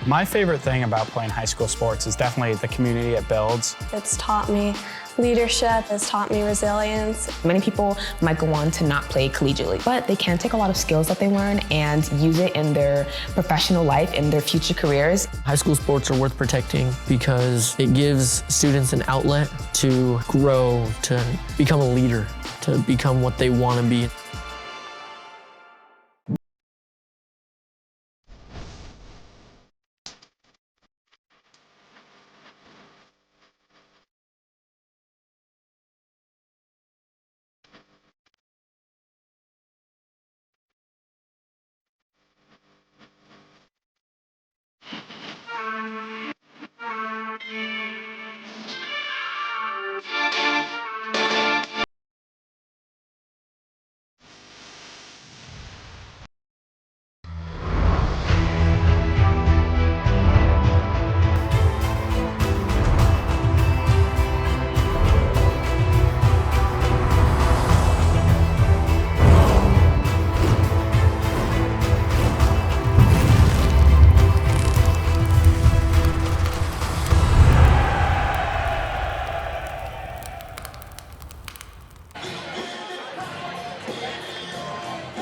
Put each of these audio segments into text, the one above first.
My favorite thing about playing high school sports is definitely the community it builds. It's taught me leadership, it's taught me resilience. Many people might go on to not play collegiately, but they can take a lot of skills that they learn and use it in their professional life, in their future careers. High school sports are worth protecting because it gives students an outlet to grow, to become a leader, to become what they want to be.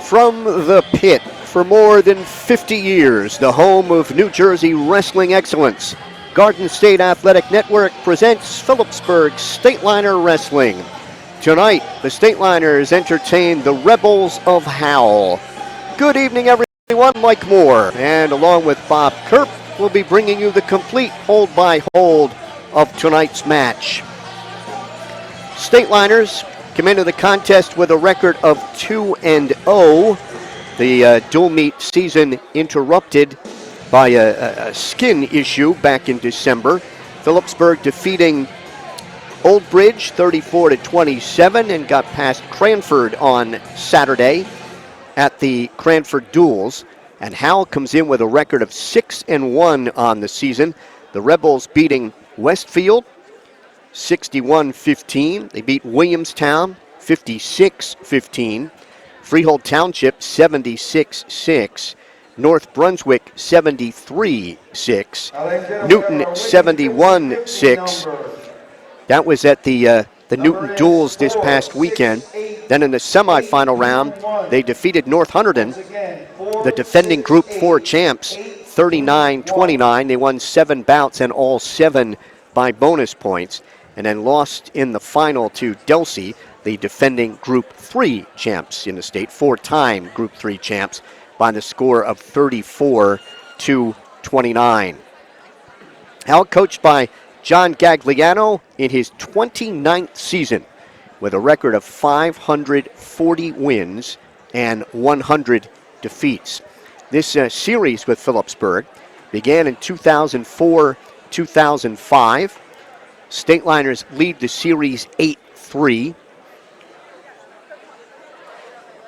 From the pit for more than 50 years, the home of New Jersey wrestling excellence, Garden State Athletic Network presents Phillipsburg Stateliner Wrestling. Tonight, the Stateliners entertain the Rebels of Howell. Good evening, everyone. Mike Moore, and along with Bob Kerp, we'll be bringing you the complete hold-by-hold of tonight's match. Stateliners come into the contest with a record of 2-0. The dual meet season interrupted by a skin issue back in December. Phillipsburg defeating Old Bridge 34-27 and got past Cranford on Saturday at the Cranford Duels. And Howell comes in with a record of 6-1 on the season. The Rebels beating Westfield 61-15. They beat Williamstown 56-15. Freehold Township 76-6. North Brunswick 73-6. Newton 71-6. That was at the Newton Duels this past weekend. Then in the semifinal round, they defeated North Hunterdon, the defending Group 4 champs, 39-29. They won 7 bouts and all 7 by bonus points, and then lost in the final to Delsey, the defending Group 3 champs in the state, 4-time Group 3 champs, by the score of 34-29. Howell coached by John Gagliano in his 29th season with a record of 540 wins and 100 defeats. This series with Phillipsburg began in 2004-2005. Stateliners lead the series 8-3.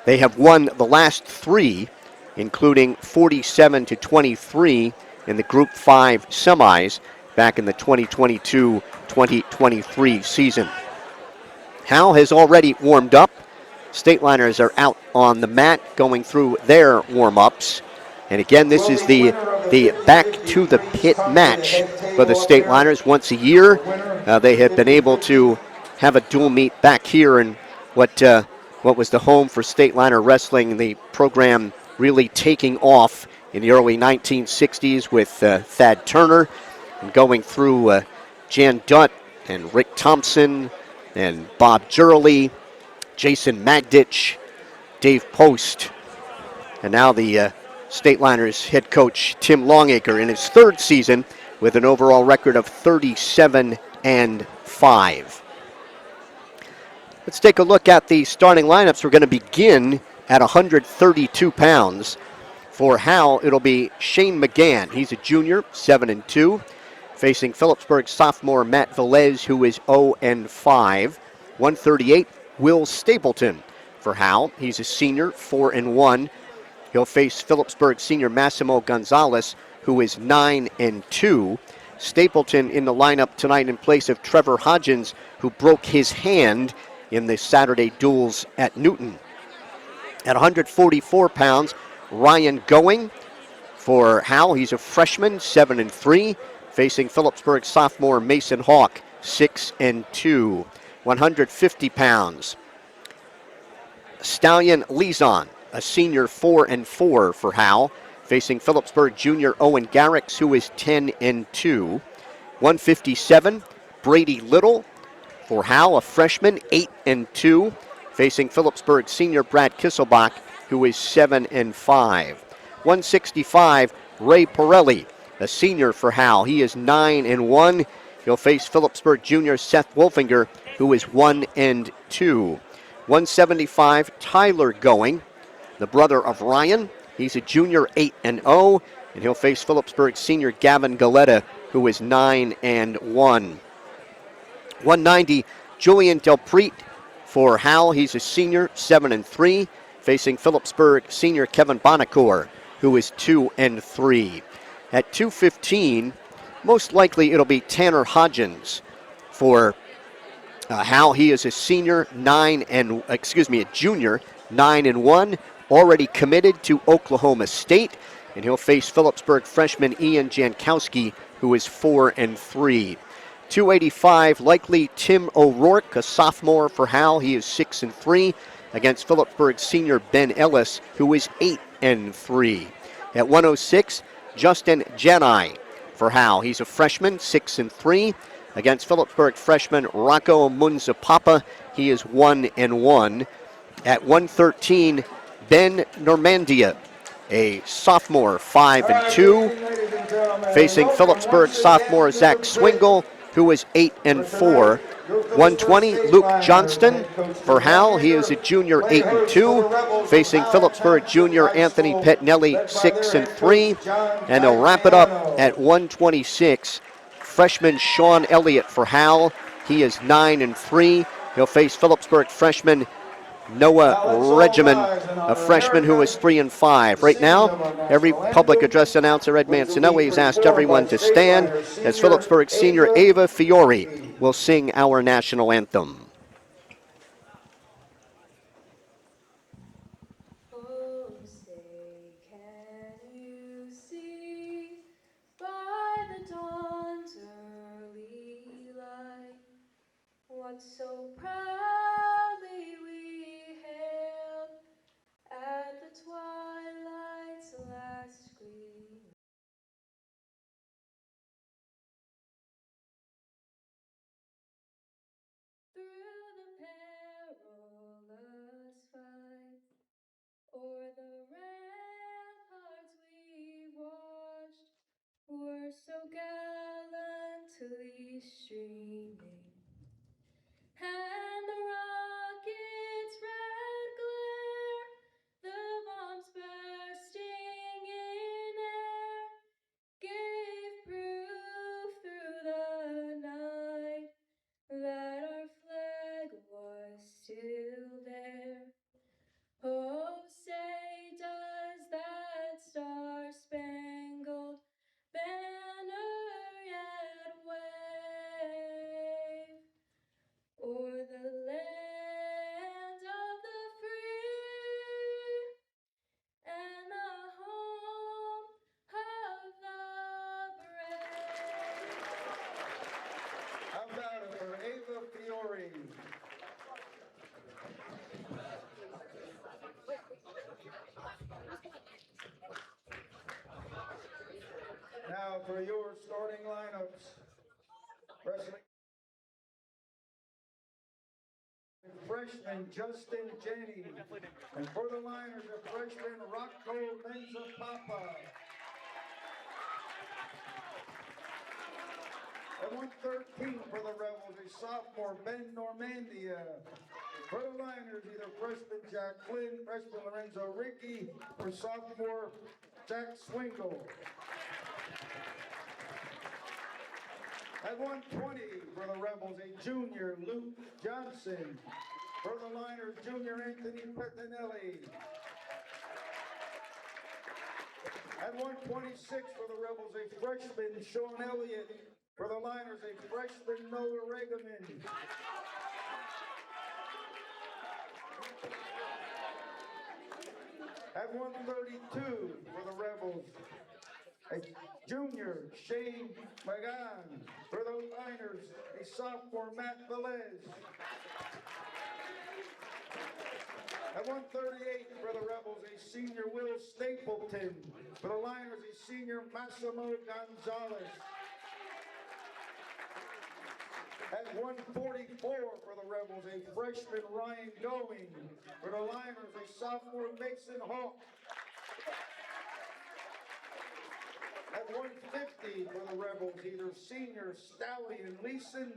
They have won the last 3, including 47-23 in the Group 5 semis back in the 2022-2023 season. Howell has already warmed up. Stateliners are out on the mat going through their warm-ups. And again, this is the back to the pit match for the Stateliners. Once a year, they have been able to have a dual meet back here in what was the home for Stateliner wrestling, the program really taking off in the early 1960s with Thad Turner, and going through Jan Dutt and Rick Thompson and Bob Jurley, Jason Magditch, Dave Post, and now the Stateliners head coach Tim Longacre in his 3rd season with an overall record of 37-5. Let's take a look at the starting lineups. We're going to begin at 132 pounds. For Howell, it'll be Shane McGann. He's a junior, 7-2, facing Phillipsburg sophomore Matt Velez, who is 0-5. 138, Will Stapleton. For Howell, he's a senior, 4-1. He'll face Phillipsburg senior Massimo Gonzalez, who is 9-2. Stapleton in the lineup tonight in place of Trevor Hodgins, who broke his hand in the Saturday duels at Newton. At 144 pounds, Ryan Going. for Howell. He's a freshman, 7-3, facing Phillipsburg sophomore Mason Hawk, 6-2. 150 pounds. Stallion Lizon, a senior, 4-4 for Howell, facing Phillipsburg junior Owen Garrix, who is 10-2. 157, Brady Little for Howell, a freshman, 8-2, facing Phillipsburg senior Brad Kisselbach, who is 7-5. 165, Ray Pirelli, a senior for Howell. He is 9-1. He'll face Phillipsburg junior Seth Wolfinger, who is 1-2. 175, Tyler Going, the brother of Ryan. He's a junior, 8-0, and he'll face Phillipsburg senior Gavin Galetta, who is 9-1. 190, Julian Delpreet for Howell. He's a senior, 7-3, facing Phillipsburg senior Kevin Bonacore, who is 2-3. At 215, most likely it'll be Tanner Hodgins for Howell. He is a senior, a junior, 9-1, already committed to Oklahoma State, and he'll face Phillipsburg freshman Ian Jankowski, who is 4-3. 285, likely Tim O'Rourke, a sophomore for Howell. He is 6-3 against Phillipsburg senior Ben Ellis, who is 8-3. At 106, Justin Jedi for Howell. He's a freshman, 6-3 against Phillipsburg freshman Rocco Munzapapa. He is 1-1. At 113, Ben Normandia, a sophomore, 5-2, facing Phillipsburg sophomore Zach Swingle, who is 8-4. 120, Luke Johnston for Howell. He is a junior, 8-2, facing Phillipsburg junior Anthony Pettinelli, 6-3. And they'll wrap it up at 126, freshman Sean Elliott for Howell. He is 9-3. He'll face Phillipsburg freshman Noah Regimen, a freshman who is 3-5. Right now, every public address announcer, Ed Mancinelli, has asked everyone to stand as Phillipsburg senior Ava Fiore will sing our national anthem. Oh, say, can you see by the dawn's early light what so proudly we hailed at the twilight's last gleam? Through the perilous fight, o'er the ramparts we watched, were so gallantly streaming, and the rocket's red glare, the bombs bursting in air, gave proof through the night that our flag was still there. Oh, say, does that star-spangled banner yet wave o'er the land of the free and the home of the brave? How about it for Ava Fiore? Now for your starting lineups. Wrestling freshman Justin Jenny. And for the Liners, a freshman Rocco Menzapapa. At 113 for the Rebels, a sophomore Ben Normandia. For the Liners, either freshman Jack Flynn, freshman Lorenzo Ricky, or sophomore Jack Swingle. At 120 for the Rebels, a junior Luke Johnson. For the Liners, junior Anthony Pettinelli. At 126 for the Rebels, a freshman Sean Elliott. For the Liners, a freshman Noah Regaman. At 132 for the Rebels, A junior, Shane McGann. For the Liners, a sophomore, Matt Velez. At 138 for the Rebels, a senior, Will Stapleton. For the Liners, a senior, Massimo Gonzalez. At 144 for the Rebels, a freshman, Ryan Going. For the Liners, a sophomore, Mason Hawk. At 150 for the Rebels, either senior Stallion Leeson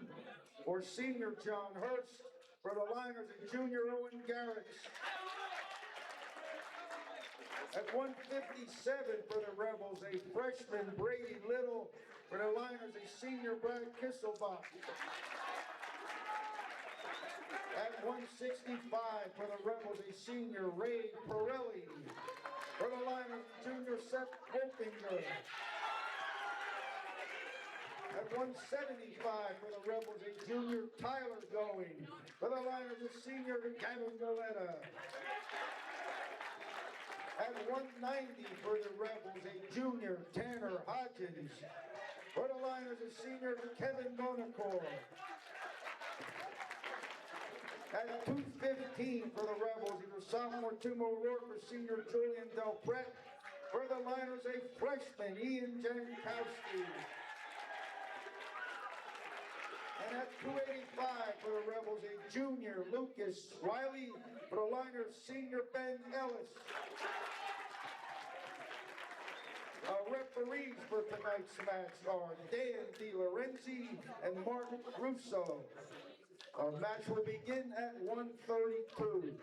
or senior John Hurst. For the Liners, a junior, Owen Garrix. At 157 for the Rebels, a freshman, Brady Little. For the Liners, a senior, Brad Kisselbach. At 165 for the Rebels, a senior, Ray Pirelli. For the Liners, junior, Seth Holfinger. At 175 for the Rebels, a junior, Tyler Going. For the Liners, a senior, Gavin Galetta. At 190 for the Rebels, a junior, Tanner Hodgins. For the Liners, a senior, Kevin Monacore. At 215 for the Rebels, either sophomore, Tim O'Rourke or senior, Julian Del Pret. For the Liners, a freshman, Ian Jankowski. And at 285 for the Rebels, a junior, Lucas Wiley. For the Liners, senior, Ben Ellis. Referees for tonight's match are Dan DiLorenzi and Mark Russo. Our match will begin at 1:32.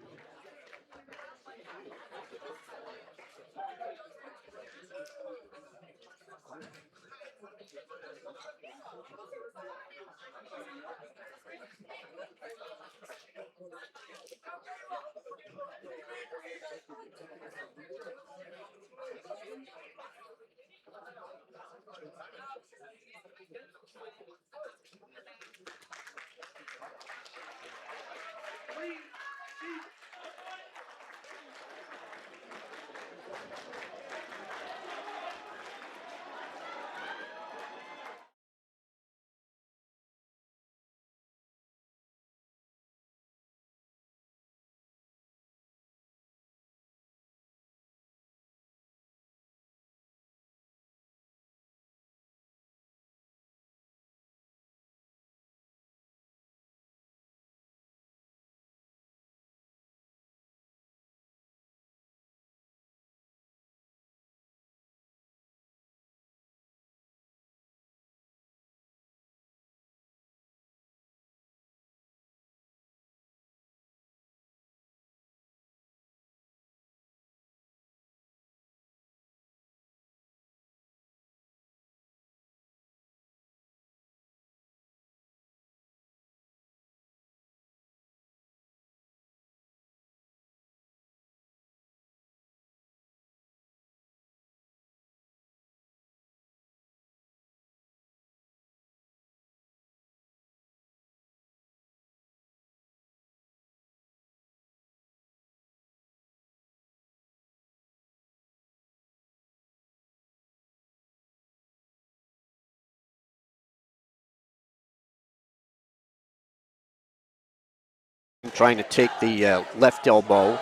Trying to take the left elbow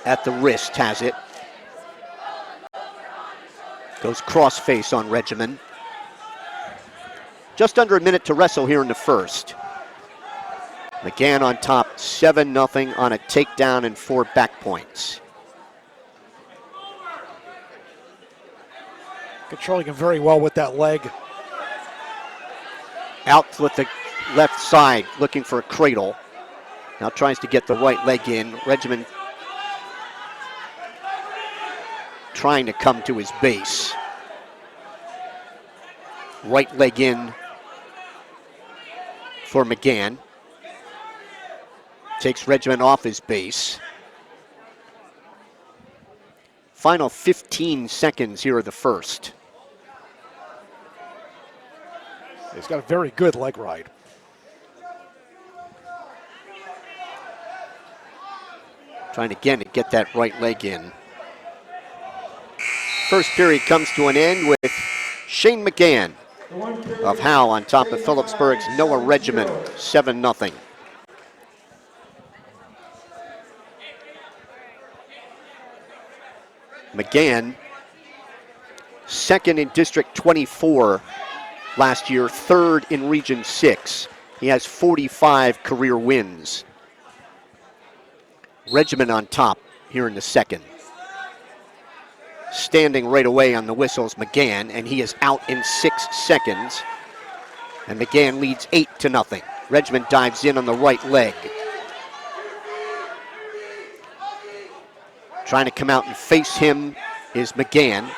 at the wrist, has it. Goes cross-face on Regimen. Just under a minute to wrestle here in the first. McGann on top, 7-0 on a takedown and 4 back points. Controlling him very well with that leg. Out with the left side, looking for a cradle. Now tries to get the right leg in. Regimen trying to come to his base. Right leg in for McGann. Takes Regimen off his base. Final 15 seconds here of the first. He's got a very good leg ride. Trying again to get that right leg in. First period comes to an end with Shane McGann of Howell on top of Phillipsburg's Noah Regimen, 7-0. McGann, second in District 24 last year, third in Region 6. He has 45 career wins. Regimen on top here in the second. Standing right away on the whistles, McGann, and he is out in 6 seconds. And McGann leads 8-0. Regimen dives in on the right leg. Trying to come out and face him is McGann.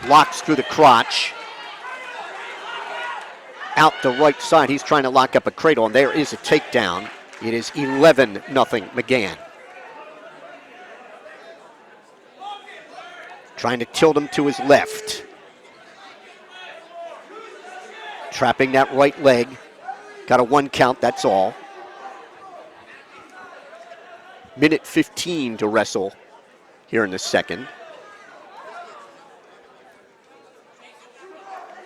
Locks through the crotch. Out the right side, he's trying to lock up a cradle, and there is a takedown. It is 11-0 McGann. Trying to tilt him to his left. Trapping that right leg. Got a 1 count, that's all. Minute 15 to wrestle here in the second.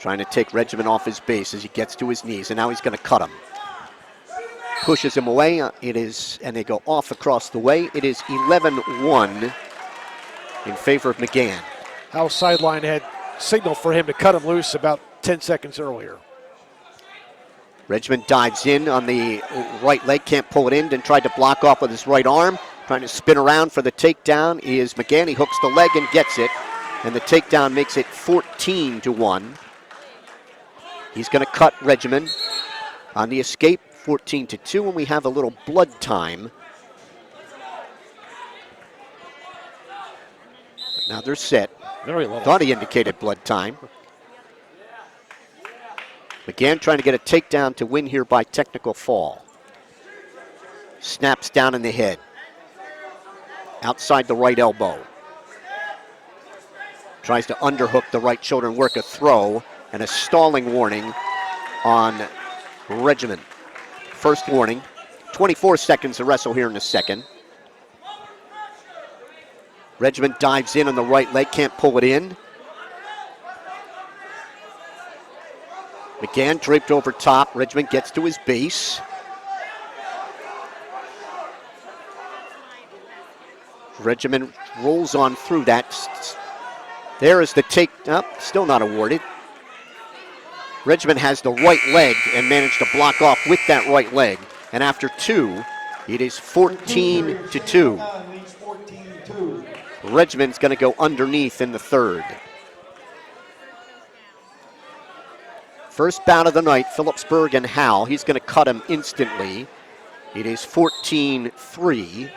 Trying to take Regimen off his base as he gets to his knees, and now he's going to cut him. Pushes him away, and they go off across the way. It is 11-1 in favor of McGann. Howell sideline had signaled for him to cut him loose about 10 seconds earlier. Regimen dives in on the right leg, can't pull it in, then tried to block off with his right arm. Trying to spin around for the takedown is McGann. He hooks the leg and gets it, and the takedown makes it 14-1. He's going to cut Regimen on the escape, 14-2, and we have a little blood time. Now they're set. Very low. Thought he indicated blood time. McGann trying to get a takedown to win here by technical fall. Snaps down in the head. Outside the right elbow. Tries to underhook the right shoulder and work a throw, and a stalling warning on Regimen. First warning, 24 seconds to wrestle here in the second. Regimen dives in on the right leg, can't pull it in. McGann draped over top. Regimen gets to his base. Regimen rolls on through that. There is the take, still not awarded. Regimen has the right leg and managed to block off with that right leg. And after 2, it is 14-2. Regimen's going to go underneath in the third. First bout of the night, Phillipsburg and Howell. He's going to cut him instantly. It is 14-3.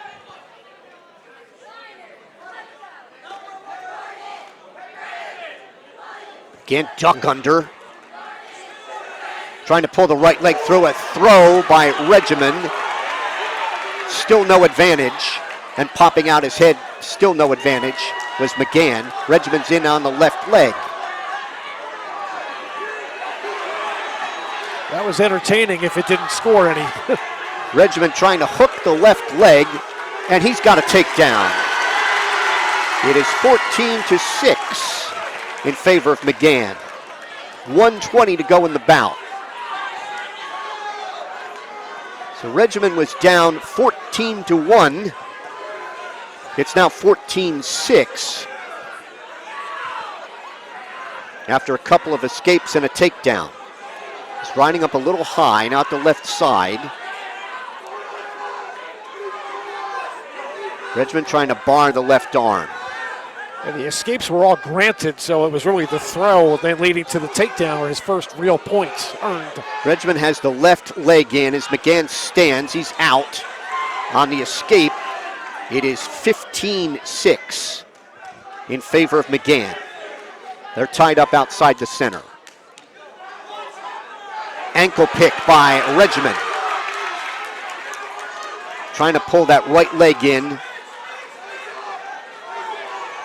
Again, duck under. Trying to pull the right leg through, a throw by Regimen. Still no advantage. And popping out his head, still no advantage, was McGann. Regimen's in on the left leg. That was entertaining if it didn't score any. Regimen trying to hook the left leg, and he's got a takedown. It is 14-6 in favor of McGann. 1:20 to go in the bout. So Regimen was down 14-1. It's now 14-6 after a couple of escapes and a takedown. He's riding up a little high, now at the left side. Regimen trying to bar the left arm. And the escapes were all granted, so it was really the throw then leading to the takedown where his first real points earned. Regimen has the left leg in as McGann stands. He's out on the escape. It is 15-6 in favor of McGann. They're tied up outside the center. Ankle pick by Regimen. Trying to pull that right leg in.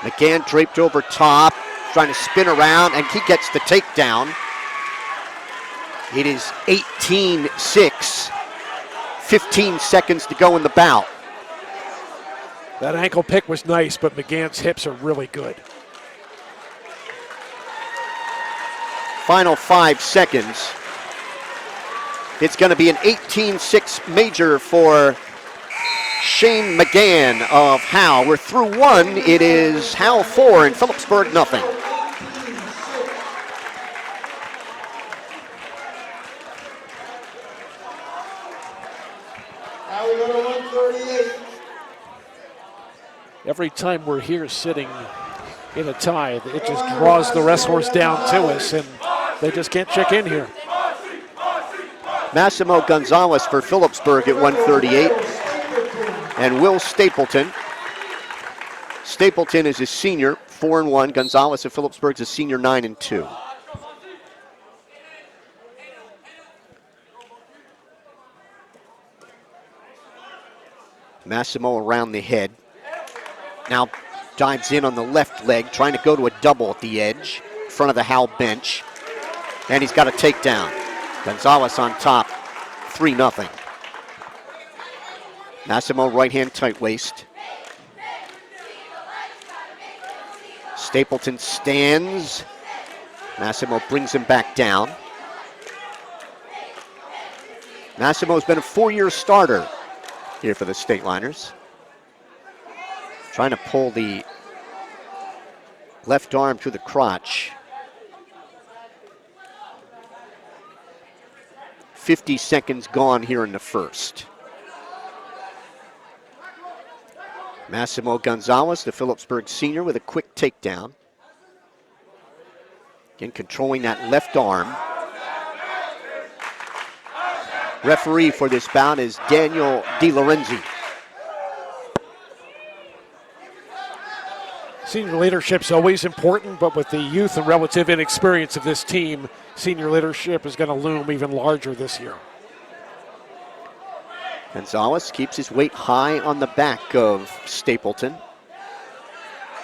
McGann draped over top, trying to spin around, and he gets the takedown. It is 18-6, 15 seconds to go in the bout. That ankle pick was nice, but McGann's hips are really good. Final 5 seconds. It's going to be an 18-6 major for Shane McGann of Howell. We're through 1. It is Howell 4 and Phillipsburg nothing. Now we go to 138. Every time we're here sitting in a tie, it just draws the wrestlers down to us, and they just can't check in here. Massimo Gonzalez for Phillipsburg at 138. And Will Stapleton. Stapleton is a senior, 4-1. Gonzalez of Phillipsburg is a senior, 9-2. Massimo around the head. Now dives in on the left leg, trying to go to a double at the edge, in front of the Howell bench. And he's got a takedown. Gonzalez on top, 3-0. Massimo right hand tight waist. Stapleton stands. Massimo brings him back down. Massimo's been a 4-year starter here for the Stateliners. Trying to pull the left arm to the crotch. 50 seconds gone here in the first. Massimo Gonzalez, the Phillipsburg senior, with a quick takedown. Again, controlling that left arm. Referee for this bout is Daniel DiLorenzi. Senior leadership's always important, but with the youth and relative inexperience of this team, senior leadership is going to loom even larger this year. Gonzalez keeps his weight high on the back of Stapleton.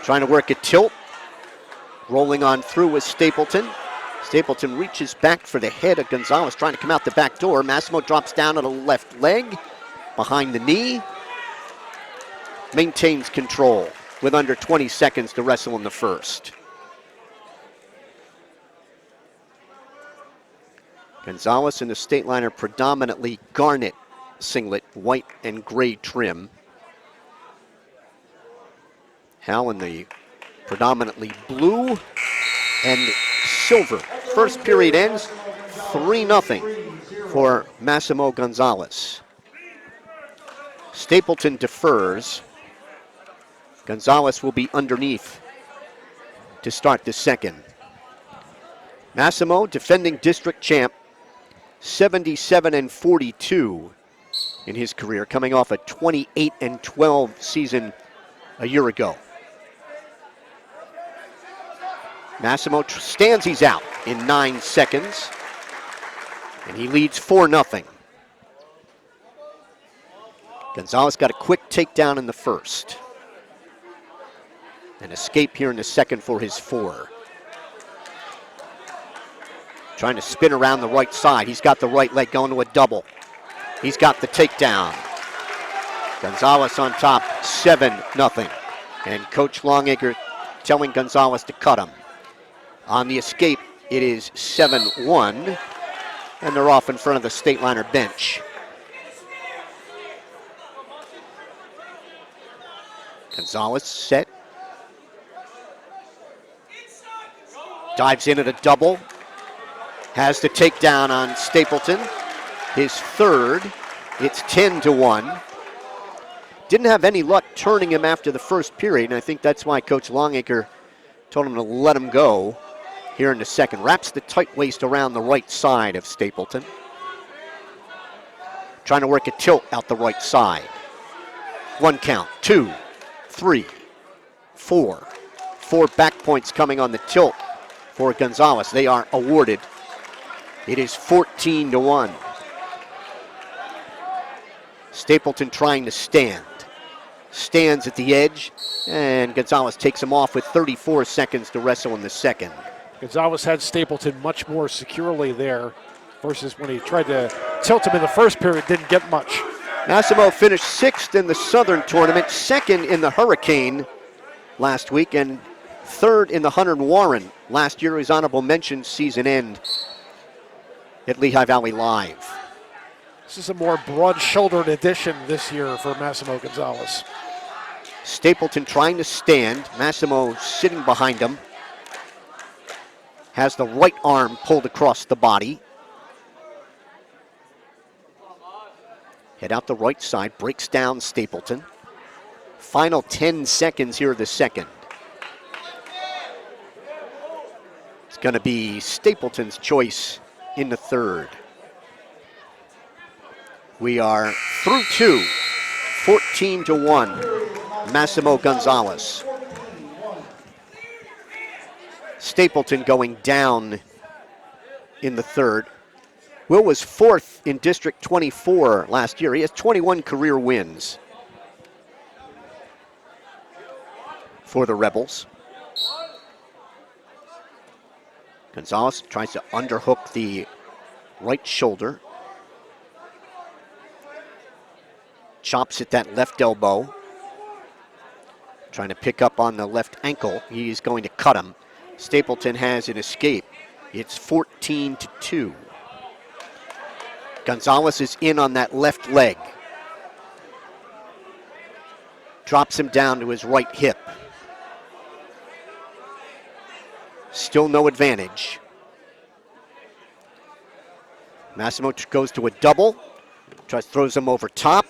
Trying to work a tilt. Rolling on through with Stapleton. Stapleton reaches back for the head of Gonzalez, trying to come out the back door. Massimo drops down on the left leg, behind the knee. Maintains control with under 20 seconds to wrestle in the first. Gonzalez in the Stateliner predominantly garnet singlet, white and gray trim. Howell in the predominantly blue and silver. First period ends 3-0 for Massimo Gonzalez. Stapleton defers. Gonzalez will be underneath to start the second. Massimo, defending district champ, 77-42 in his career, coming off a 28-12 season a year ago. Massimo stands, he's out in 9 seconds, and he leads 4-0. Gonzalez got a quick takedown in the first. An escape here in the second for his 4. Trying to spin around the right side. He's got the right leg going to a double. He's got the takedown. Gonzalez on top, 7-0. And Coach Longacre telling Gonzalez to cut him. On the escape, it is 7-1. And they're off in front of the Stateliner bench. Gonzalez set. Dives in at a double. Has the takedown on Stapleton. His third. It's 10-1. Didn't have any luck turning him after the first period, and I think that's why Coach Longacre told him to let him go here in the second. Wraps the tight waist around the right side of Stapleton. Trying to work a tilt out the right side. 1 count, 2, 3, 4. 4 back points coming on the tilt for Gonzalez. They are awarded. It is 14-1. Stapleton trying to stand. Stands at the edge, and Gonzalez takes him off with 34 seconds to wrestle in the second. Gonzalez had Stapleton much more securely there versus when he tried to tilt him in the first period, didn't get much. Massimo finished 6th in the Southern Tournament, 2nd in the Hurricane last week, and third in the Hunter and Warren. Last year, his honorable mention season end at Lehigh Valley Live. This is a more broad-shouldered addition this year for Massimo Gonzalez. Stapleton trying to stand. Massimo sitting behind him. Has the right arm pulled across the body. Head out the right side, breaks down Stapleton. Final 10 seconds here of the second. It's going to be Stapleton's choice in the third. We are through two, 14-1, Massimo Gonzalez. Stapleton going down in the third. Will was fourth in District 24 last year. He has 21 career wins for the Rebels. Gonzalez tries to underhook the right shoulder. Chops at that left elbow. Trying to pick up on the left ankle. He's going to cut him. Stapleton has an escape. It's 14-2. Gonzalez is in on that left leg. Drops him down to his right hip. Still no advantage. Massimo goes to a double. Throws him over top.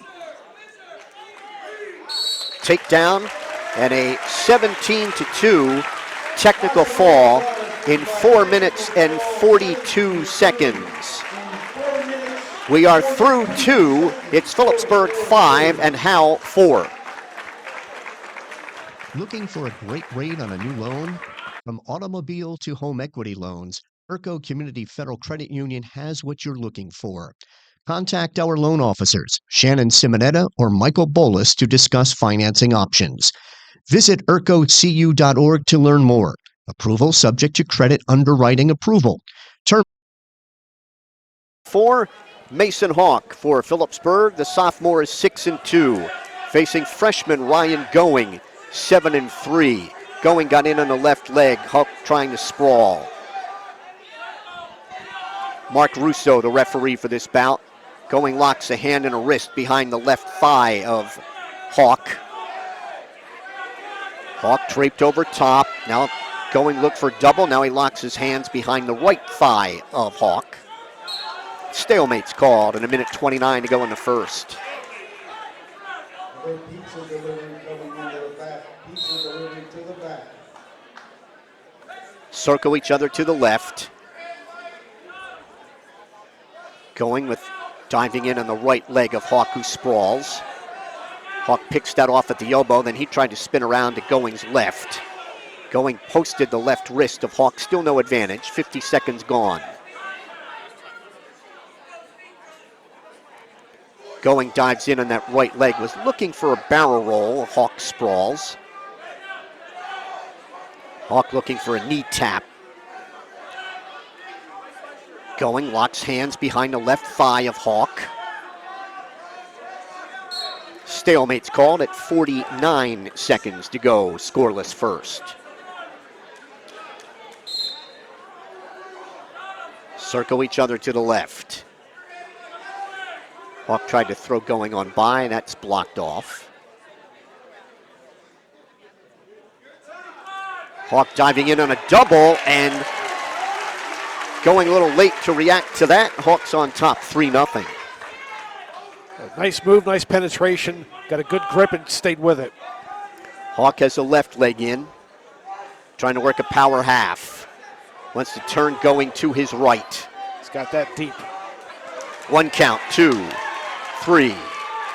Takedown and a 17-2 technical fall in 4 minutes and 42 seconds. We are through two. It's Phillipsburg 5 and Howell 4. Looking for a great rate on a new loan? From automobile to home equity loans, ERCO Community Federal Credit Union has what you're looking for. Contact our loan officers, Shannon Simonetta or Michael Bolus, to discuss financing options. Visit ercocu.org to learn more. Approval subject to credit underwriting approval. Term 4, Mason Hawk for Phillipsburg. The sophomore is 6-2. Facing freshman Ryan Going, 7-3. Going got in on the left leg. Hawk trying to sprawl. Mark Russo, the referee for this bout. Going locks a hand and a wrist behind the left thigh of Hawk. Hawk draped over top. Now Going look for double. Now he locks his hands behind the right thigh of Hawk. Stalemate's called and 1:29 to go in the first. Pizza delivery coming into the back. Pizza delivery to the back. Circle each other to the left. Going with diving in on the right leg of Hawk, who sprawls. Hawk picks that off at the elbow, then he tried to spin around to Going's left. Going posted the left wrist of Hawk, still no advantage, 50 seconds gone. Going dives in on that right leg, was looking for a barrel roll. Hawk sprawls. Hawk looking for a knee tap. Going locks hands behind the left thigh of Hawk. Stalemate's called at 49 seconds to go, scoreless first. Circle each other to the left. Hawk tried to throw Going on by, and that's blocked off. Hawk diving in on a double, and Going a little late to react to that. Hawks on top, 3-0. Nice move, nice penetration. Got a good grip and stayed with it. Hawk has the left leg in, trying to work a power half. Wants to turn Going to his right. He's got that deep. 1 count, 2, 3,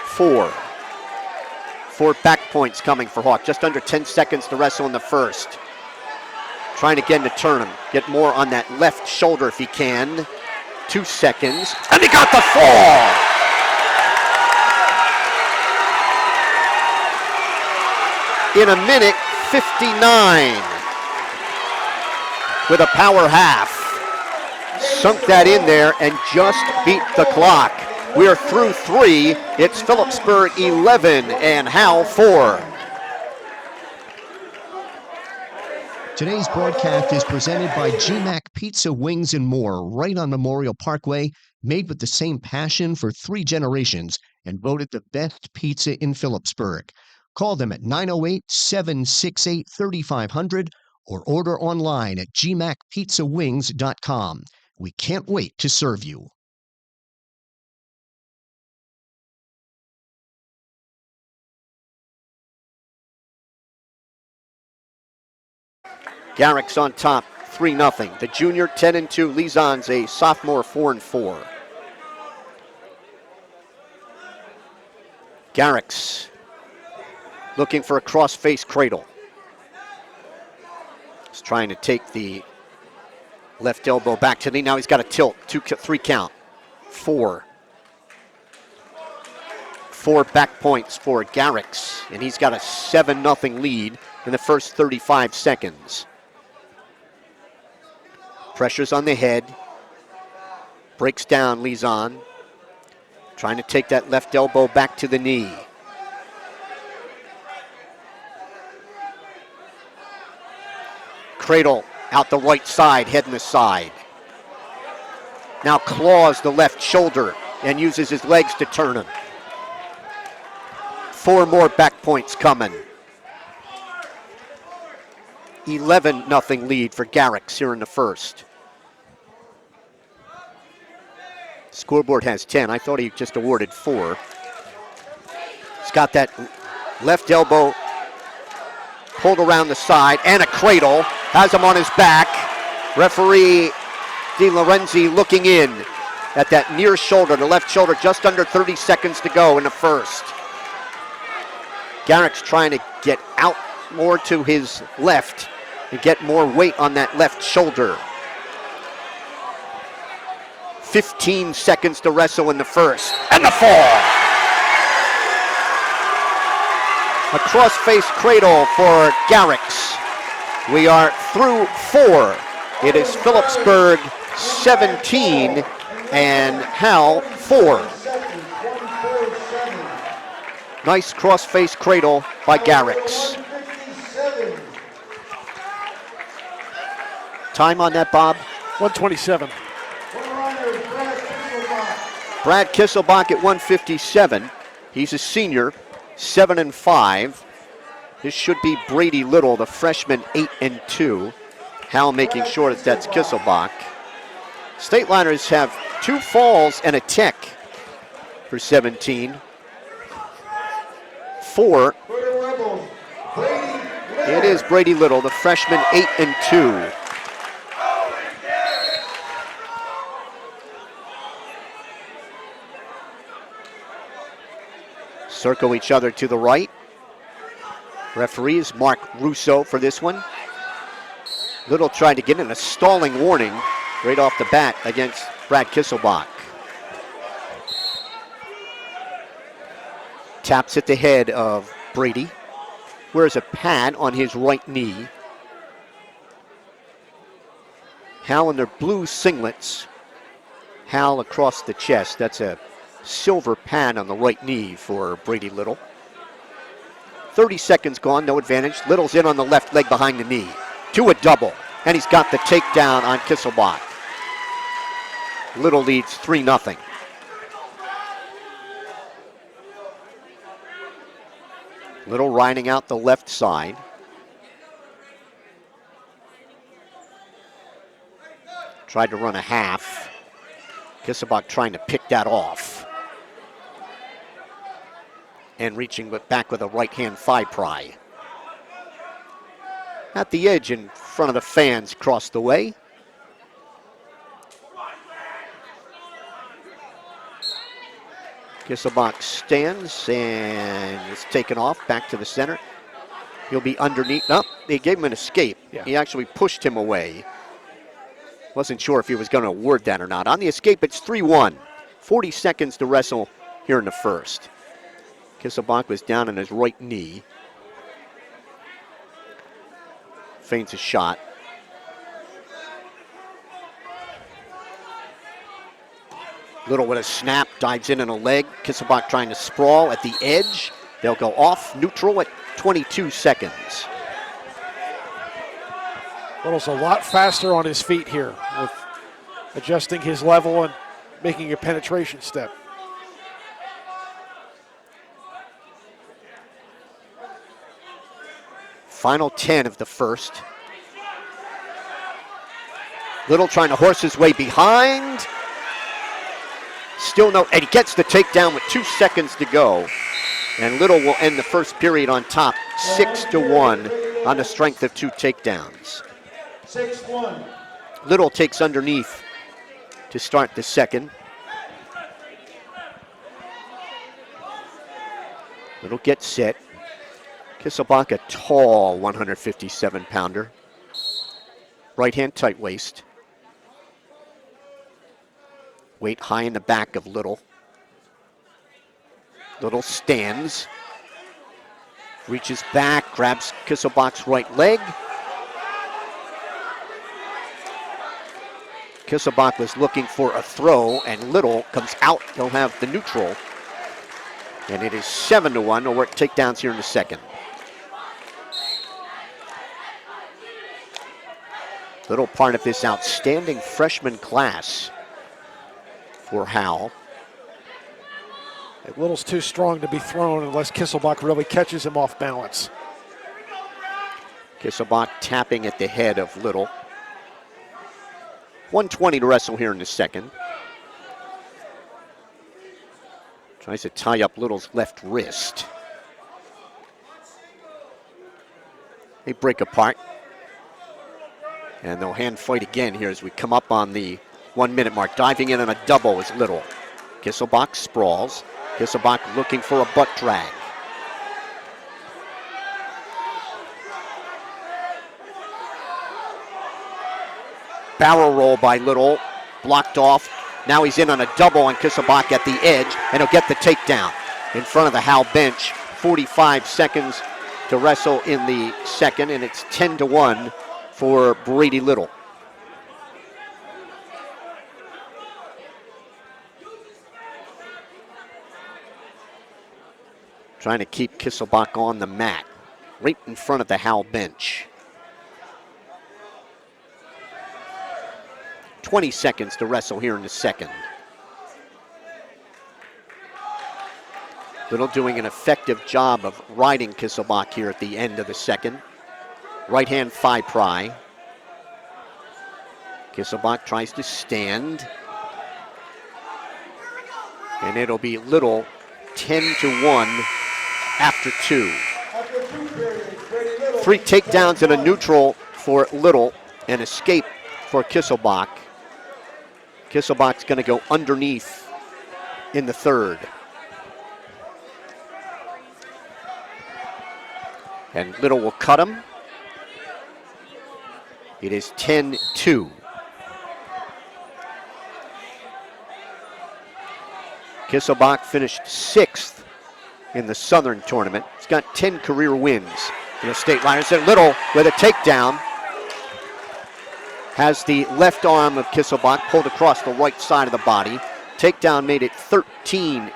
4. 4 back points coming for Hawk. Just under 10 seconds to wrestle in the first. Trying again to turn him. Get more on that left shoulder if he can. 2 seconds. And he got the fall! In 1:59 with a power half. Sunk that in there and just beat the clock. We are through 3. It's Phillipsburg 11 and Howell 4. Today's broadcast is presented by GMAC Pizza, Wings, and More, right on Memorial Parkway, made with the same passion for 3 generations and voted the best pizza in Phillipsburg. Call them at 908-768-3500 or order online at gmacpizzawings.com. We can't wait to serve you. Garrick's on top, 3-0. The junior 10-2. Lizon's a sophomore 4-4. Garrick's looking for a cross-face cradle. He's trying to take the left elbow back to the knee. Now he's got a tilt. 2-3 count. 4. 4 back points for Garrick's, and he's got a 7-0 lead in the first 35 seconds. Pressure's on the head. Breaks down Lizon. Trying to take that left elbow back to the knee. Cradle out the right side, head in the side. Now claws the left shoulder and uses his legs to turn him. 4 more back points coming. 11-0 lead for Garrick's here in the first. Scoreboard has 10. I thought he just awarded 4. He's got that left elbow pulled around the side and a cradle. Has him on his back. Referee Di Lorenzi looking in at that near shoulder, the left shoulder, just under 30 seconds to go in the first. Garrick's trying to get out more to his left and get more weight on that left shoulder. 15 seconds to wrestle in the first. And the fall! A cross-face cradle for Garrick's. We are through 4. It is Phillipsburg 17 and Howell 4. Nice cross-face cradle by Garrick's. Time on that, Bob? 127. Brad Kisselbach at 157. He's a senior, 7-5. This should be Brady Little, the freshman, 8-2. Hal making sure that that's Kisselbach. Stateliners have 2 falls and a tech for 17. 4. It is Brady Little, the freshman, 8-2. Circle each other to the right. Referee is Mark Russo for this one. Little tried to get in a stalling warning right off the bat against Brad Kisselbach. Taps at the head of Brady. Wears a pad on his right knee. Hal in their blue singlets. Hal across the chest. That's a silver pad on the right knee for Brady Little. 30 seconds gone, no advantage. Little's in on the left leg behind the knee. To a double, and he's got the takedown on Kisselbach. Little leads 3-0. Little riding out the left side. Tried to run a half. Kisselbach trying to pick that off. And reaching back with a right-hand thigh pry. At the edge in front of the fans across the way. Kisselbach stands and is taken off back to the center. He'll be underneath. No, they gave him an escape. Yeah. He actually pushed him away. Wasn't sure if he was going to award that or not. On the escape, it's 3-1. 40 seconds to wrestle here in the first. Kisselbach was down on his right knee. Feints a shot. Little with a snap, dives in on a leg. Kisselbach trying to sprawl at the edge. They'll go off neutral at 22 seconds. Little's a lot faster on his feet here with adjusting his level and making a penetration step. Final 10 of the first. Little trying to horse his way behind. Still no, and he gets the takedown with 2 seconds to go. And Little will end the first period on top, 6-1 on the strength of 2 takedowns. 6-1. Little takes underneath to start the second. Little gets set. Kisselbach, a tall 157-pounder. Right hand tight waist. Weight high in the back of Little. Little stands. Reaches back, grabs Kisselbach's right leg. Kisselbach was looking for a throw, and Little comes out. He'll have the neutral. And it is 7-1. He'll work takedowns here in the second. Little part of this outstanding freshman class for Howell. Little's too strong to be thrown unless Kisselbach really catches him off balance. Kisselbach tapping at the head of Little. 120 to wrestle here in the second. Tries to tie up Little's left wrist. They break apart. And they'll hand fight again here as we come up on the 1 minute mark. Diving in on a double is Little. Kisselbach sprawls. Kisselbach looking for a butt drag. Barrel roll by Little, blocked off. Now he's in on a double on Kisselbach at the edge, and he'll get the takedown in front of the Howell bench. 45 seconds to wrestle in the second, and it's 10-1 for Brady Little. Trying to keep Kisselbach on the mat, right in front of the Howell bench. 20 seconds to wrestle here in the second. Little doing an effective job of riding Kisselbach here at the end of the second. Right hand thigh pry. Kisselbach tries to stand. And it'll be Little 10-1 after 2. 3 takedowns and a neutral for Little, and escape for Kisselbach. Kisselbach's going to go underneath in the third. And Little will cut him. It is 10-2. Kisselbach finished 6th in the Southern tournament. He's got 10 career wins in the Stateliners. And Little with a takedown. Has the left arm of Kisselbach pulled across the right side of the body. Takedown made it 13-2.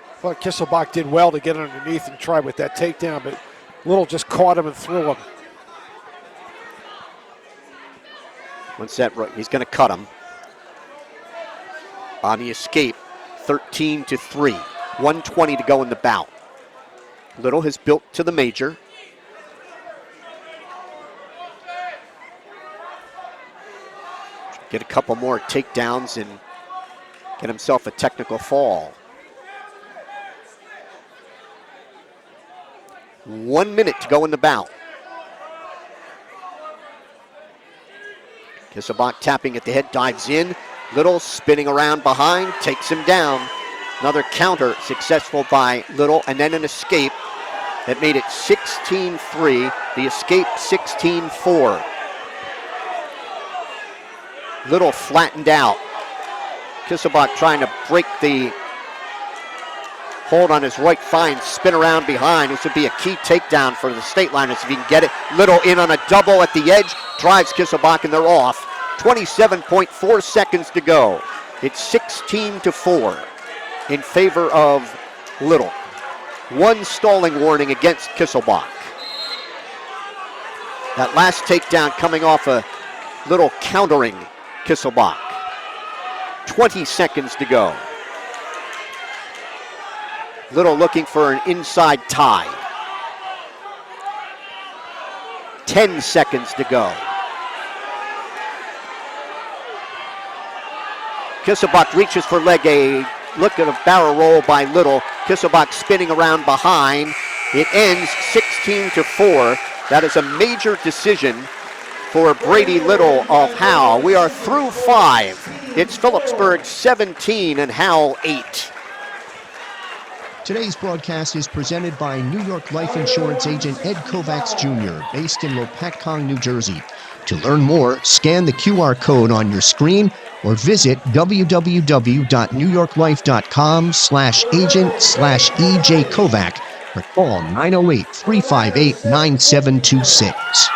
I thought Kisselbach did well to get underneath and try with that takedown, but Little just caught him and threw him. Once that right, he's going to cut him. On the escape, 13-3. 120 to go in the bout. Little has built to the major. Get a couple more takedowns and get himself a technical fall. 1 minute to go in the bout. Kisselbach tapping at the head, dives in. Little spinning around behind, takes him down. Another counter successful by Little, and then an escape that made it 16-3. The escape 16-4. Little flattened out. Kisselbach trying to break the hold on his right thigh and spin around behind. This would be a key takedown for the Stateliners if he can get it. Little in on a double at the edge, drives Kisselbach, and they're off. 27.4 seconds to go. It's 16-4 in favor of Little. One stalling warning against Kisselbach. That last takedown coming off a little countering Kisselbach. 20 seconds to go. Little looking for an inside tie. 10 seconds to go. Kisselbach reaches for leg. A look at a barrel roll by Little. Kisselbach spinning around behind. It ends 16-4. That is a major decision for Brady Little of Howell. We are through 5. It's Phillipsburg 17 and Howell 8. Today's broadcast is presented by New York Life Insurance agent Ed Kovacs Jr., based in Lopatcong, New Jersey. To learn more, scan the QR code on your screen or visit www.newyorklife.com/agent/EJ Kovac or call 908-358-9726.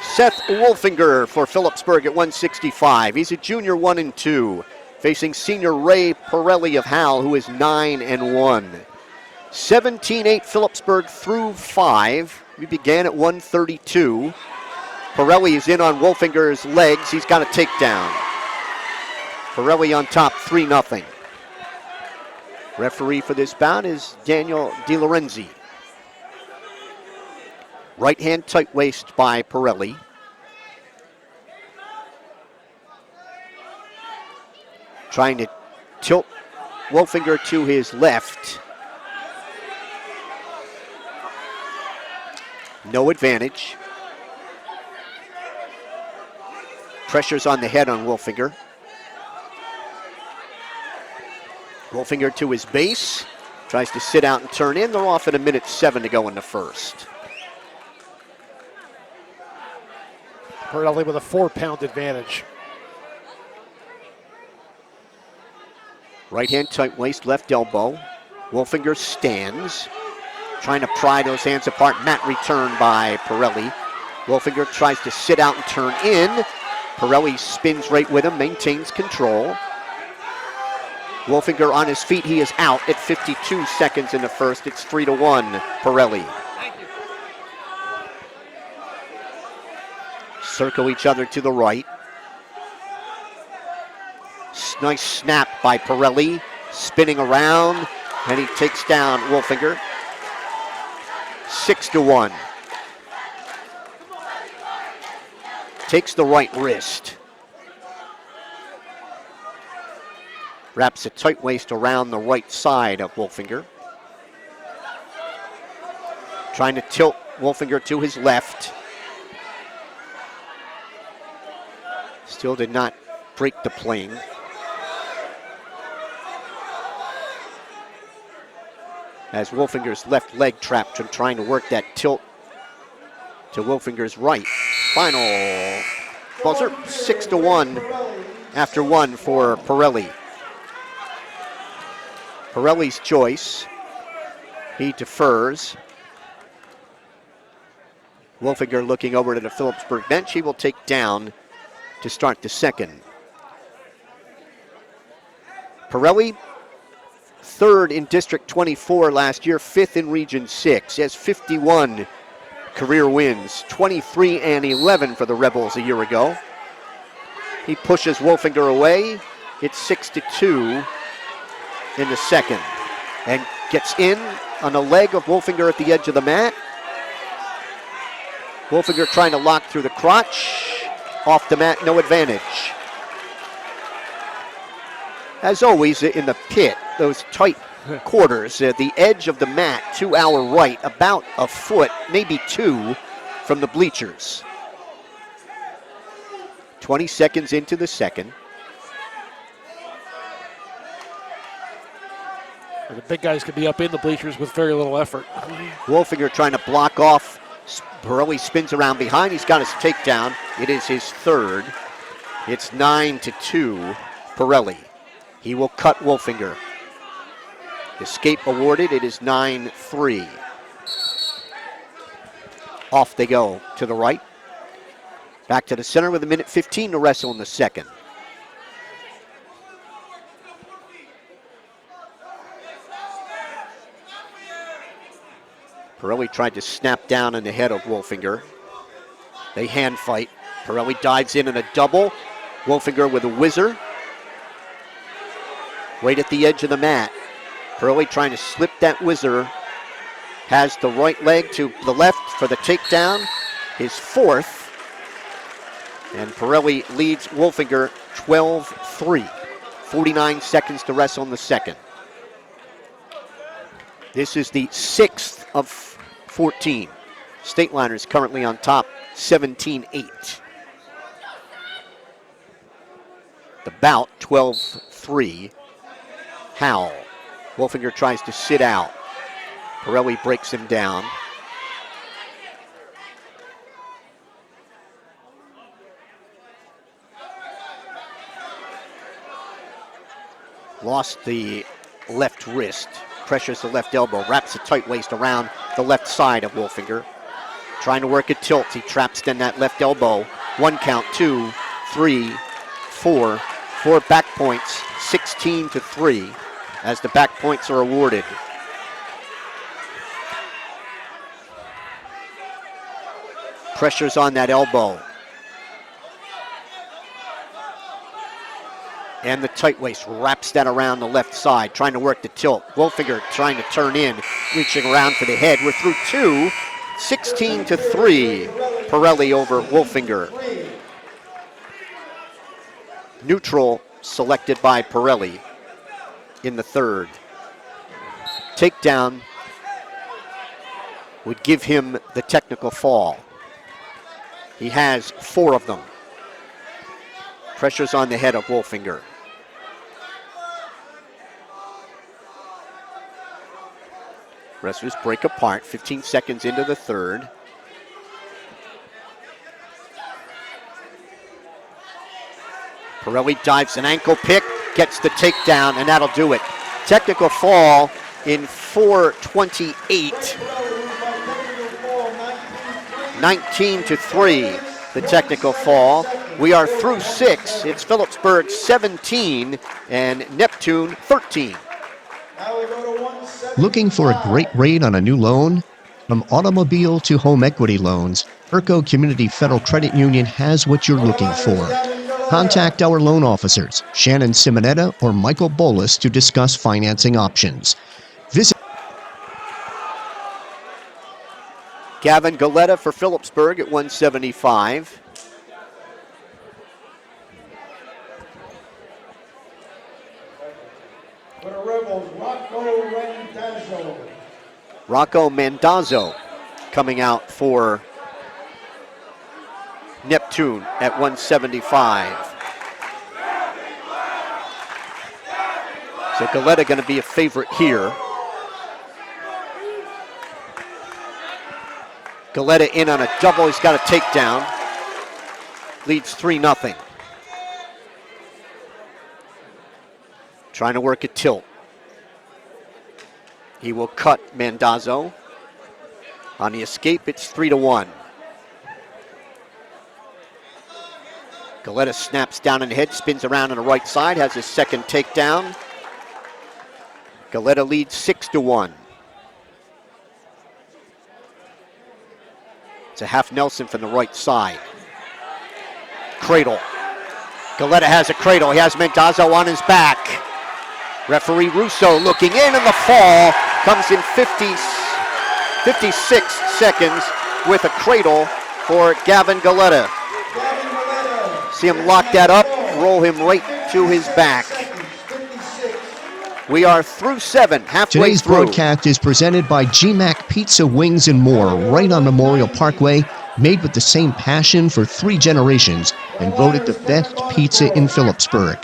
Seth Wolfinger for Phillipsburg at 165. He's a junior 1-2. Facing senior Ray Pirelli of Howell, who is 9-1. 17-8 Phillipsburg through 5. We began at 132. Pirelli is in on Wolfinger's legs. He's got a takedown. Pirelli on top, 3-0. Referee for this bout is Daniel DiLorenzi. Right hand tight waist by Pirelli. Trying to tilt Wolfinger to his left. No advantage. Pressure's on the head on Wolfinger. Wolfinger to his base. Tries to sit out and turn in. They're off at 1:07 to go in the first. Pirelli with a 4-pound advantage. Right hand tight waist, left elbow. Wolfinger stands, trying to pry those hands apart. Mat return by Pirelli. Wolfinger tries to sit out and turn in. Pirelli spins right with him, maintains control. Wolfinger on his feet, he is out at 52 seconds in the first. It's 3-1, Pirelli. Circle each other to the right. Nice snap by Pirelli, spinning around, and he takes down Wolfinger. 6-1. Takes the right wrist. Wraps a tight waist around the right side of Wolfinger. Trying to tilt Wolfinger to his left. Still did not break the plane. As Wolfinger's left leg trapped and trying to work that tilt to Wolfinger's right. Final buzzer, 6-1 after 1 for Pirelli. Pirelli's choice. He defers. Wolfinger looking over to the Phillipsburg bench. He will take down to start the second. Pirelli, 3rd in District 24 last year, 5th in Region 6. He has 51 career wins, 23-11 for the Rebels a year ago. He pushes Wolfinger away. It's 6-2 in the second. And gets in on the leg of Wolfinger at the edge of the mat. Wolfinger trying to lock through the crotch. Off the mat, no advantage. As always in the pit, those tight quarters, the edge of the mat to our right, about a foot, maybe 2 from the bleachers. 20 seconds into the second. And the big guys can be up in the bleachers with very little effort. Wolfinger trying to block off. Pirelli spins around behind. He's got his takedown. It is his 3rd. It's 9-2, Pirelli. He will cut Wolfinger. Escape awarded. It is 9-3. Off they go to the right. Back to the center with 1:15 to wrestle in the second. Pirelli tried to snap down in the head of Wolfinger. They hand fight. Pirelli dives in a double. Wolfinger with a whizzer. Right at the edge of the mat. Pirelli trying to slip that whizzer. Has the right leg to the left for the takedown. His fourth. And Pirelli leads Wolfinger 12-3. 49 seconds to wrestle in the second. This is the 6th of 14. Stateliners currently on top, 17-8. The bout, 12-3. Howell. Wolfinger tries to sit out. Pirelli breaks him down. Lost the left wrist. Pressures the left elbow. Wraps the tight waist around the left side of Wolfinger. Trying to work a tilt. He traps in that left elbow. 1 count, 2, 3, 4. 4 back points, 16-3, as the back points are awarded. Pressure's on that elbow. And the tight waist wraps that around the left side, trying to work the tilt. Wolfinger trying to turn in, reaching around for the head. We're through 2, 16-3. Pirelli over Wolfinger. Neutral selected by Pirelli in the third. Takedown would give him the technical fall. He has 4 of them. Pressure's on the head of Wolfinger. Wrestlers break apart, 15 seconds into the third. Pirelli dives an ankle pick, gets the takedown, and that'll do it. Technical fall in 4:28. 19-3, the technical fall. We are through 6. It's Phillipsburg 17 and Neptune 13. Looking for a great rate on a new loan? From automobile to home equity loans, ERCO Community Federal Credit Union has what you're looking for. Contact our loan officers, Shannon Simonetta or Michael Bolus, to discuss financing options. Visit Gavin Galetta for Phillipsburg at 175. For the Rebels, Rocco Mandazzo coming out for Neptune at 175. So Galetta going to be a favorite here. Galetta in on a double. He's got a takedown. Leads 3-0. Trying to work a tilt. He will cut Mandazzo. On the escape, it's 3-1. Galetta snaps down in the head, spins around on the right side, has his second takedown. Galetta leads 6-1. It's a half Nelson from the right side. Cradle. Galetta has a cradle. He has Mandazzo on his back. Referee Russo looking in, and the fall comes in 56 seconds with a cradle for Gavin Galetta. See him lock that up, roll him right to his back. We are through 7, halfway Today's through. broadcast is presented by GMAC Pizza, Wings, and More, right on Memorial Parkway, made with the same passion for 3 generations, and voted the best pizza in Phillipsburg.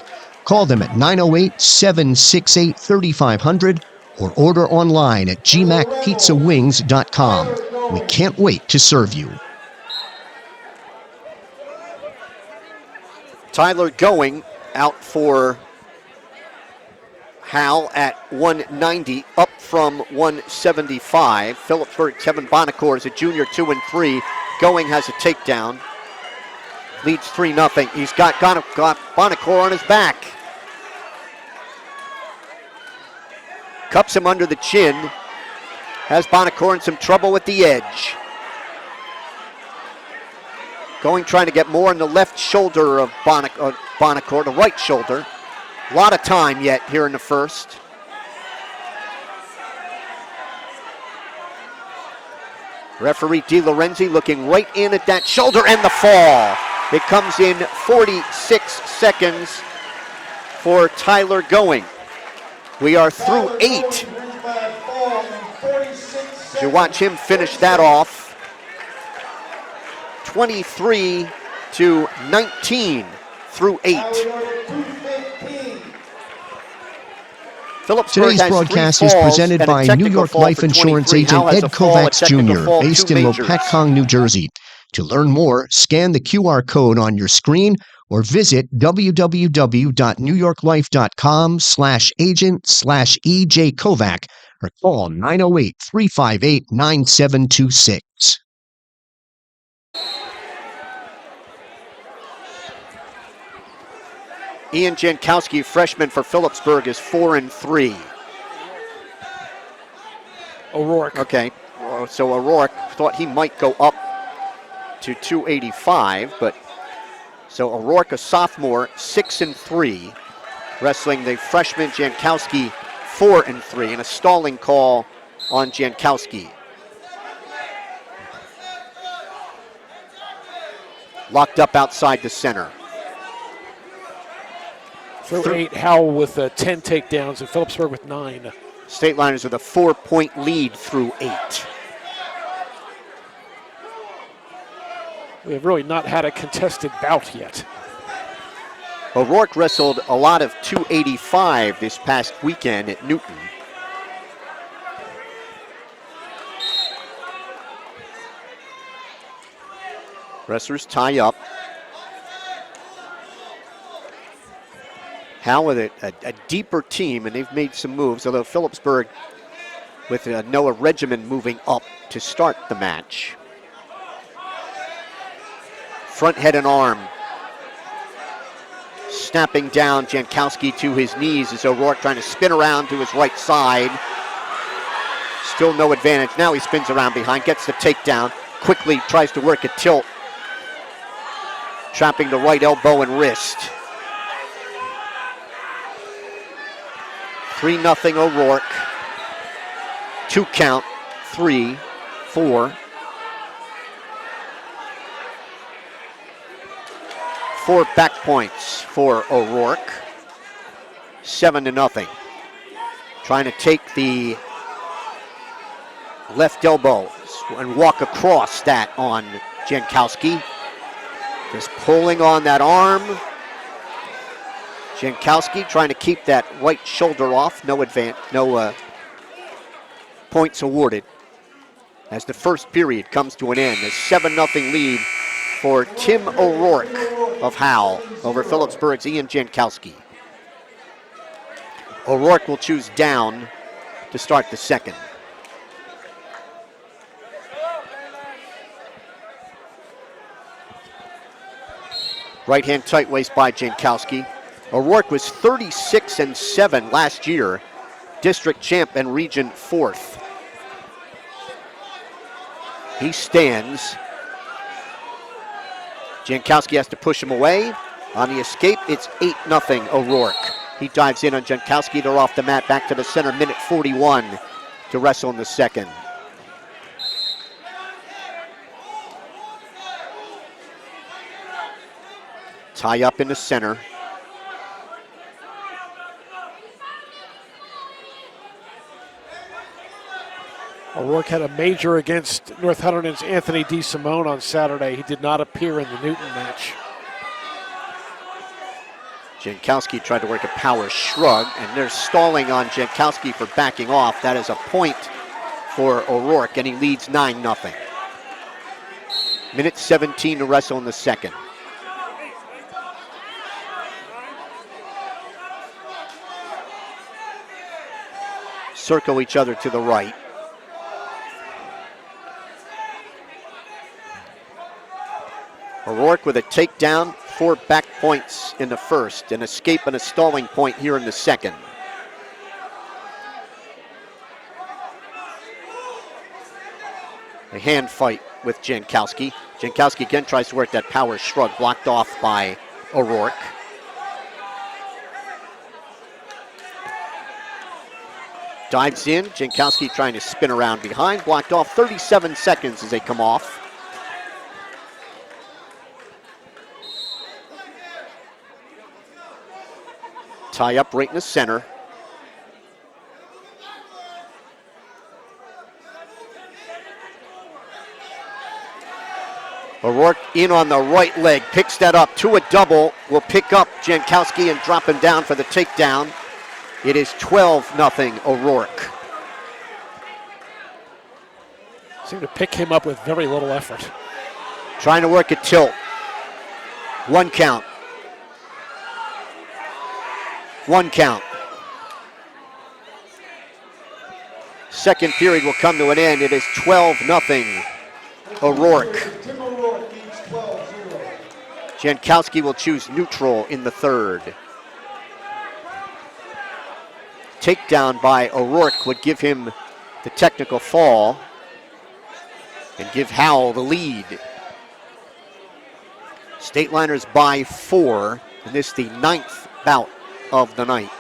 Call them at 908-768-3500 or order online at gmacpizzawings.com. We can't wait to serve you. Tyler Going out for Howell at 190, up from 175. Phillipsburg, Kevin Bonacore is a junior, 2-3. Going has a takedown. Leads 3-0. He's got Bonacore on his back. Cups him under the chin. has Bonacore in some trouble with the edge. Trying to get more on the left shoulder of Bonacore, the right shoulder. A lot of time yet here in the first. Referee Di Lorenzi looking right in at that shoulder and the fall. It comes in 46 seconds for Tyler Going. We are through 8. You watch him finish that off. 23-19 through 8. Today's broadcast is presented by New York Life Insurance agent Ed Kovacs Jr., based in Lopatcong, New Jersey. To learn more, scan the QR code on your screen or visit www.newyorklife.com/agent/EJ Kovac or call 908-358-9726. Ian Jankowski, freshman for Phillipsburg, is 4-3. O'Rourke. Okay, so O'Rourke thought he might go up to 285, but so O'Rourke, a sophomore, 6-3, wrestling the freshman Jankowski, 4-3, and a stalling call on Jankowski. Locked up outside the center. Through 8, Howell with 10 takedowns and Phillipsburg with 9. Stateliners with a 4-point lead through 8. We have really not had a contested bout yet. O'Rourke wrestled a lot of 285 this past weekend at Newton. Wrestlers tie up. Howell with a deeper team, and they've made some moves, although Phillipsburg with Noah Regimen moving up to start the match. Front head and arm. Snapping down Jankowski to his knees as O'Rourke trying to spin around to his right side. Still no advantage. Now he spins around behind, gets the takedown, quickly tries to work a tilt, trapping the right elbow and wrist. 3-0 O'Rourke. 2 count, 3, 4. 4 back points for O'Rourke. 7-0. Trying to take the left elbow and walk across that on Jankowski. Just pulling on that arm. Jankowski trying to keep that right shoulder off. No points awarded as the first period comes to an end. A 7-0 lead for Tim O'Rourke of Howell over Phillipsburg's Ian Jankowski. O'Rourke will choose down to start the second. Right hand tight waist by Jankowski. O'Rourke was 36-7 last year, district champ and region 4th. He stands. Jankowski has to push him away. On the escape, it's 8-0 O'Rourke. He dives in on Jankowski. They're off the mat, back to the center, minute 41 to wrestle in the second. Tie up in the center. O'Rourke had a major against North Hunterdon's Anthony DeSimone on Saturday. He did not appear in the Newton match. Jankowski tried to work a power shrug, and they're stalling on Jankowski for backing off. That is a point for O'Rourke, and he leads 9-0. Minute 17 to wrestle in the second. Circle each other to the right. O'Rourke with a takedown, 4 back points in the first, an escape and a stalling point here in the second. a hand fight with Jankowski. Jankowski again tries to work that power shrug, blocked off by O'Rourke. Dives in, Jankowski trying to spin around behind, blocked off. 37 seconds as they come off. Tie up right in the center. O'Rourke in on the right leg, picks that up to a double, will pick up Jankowski and drop him down for the takedown. It is 12-0 O'Rourke. Seemed to pick him up with very little effort. Trying to work a tilt. One count. One count. Second period will come to an end. It is 12-0 O'Rourke. Jankowski will choose neutral in the third. Takedown by O'Rourke would give him the technical fall and give Howell the lead. Stateliners by 4, and this is the 9th bout of the night.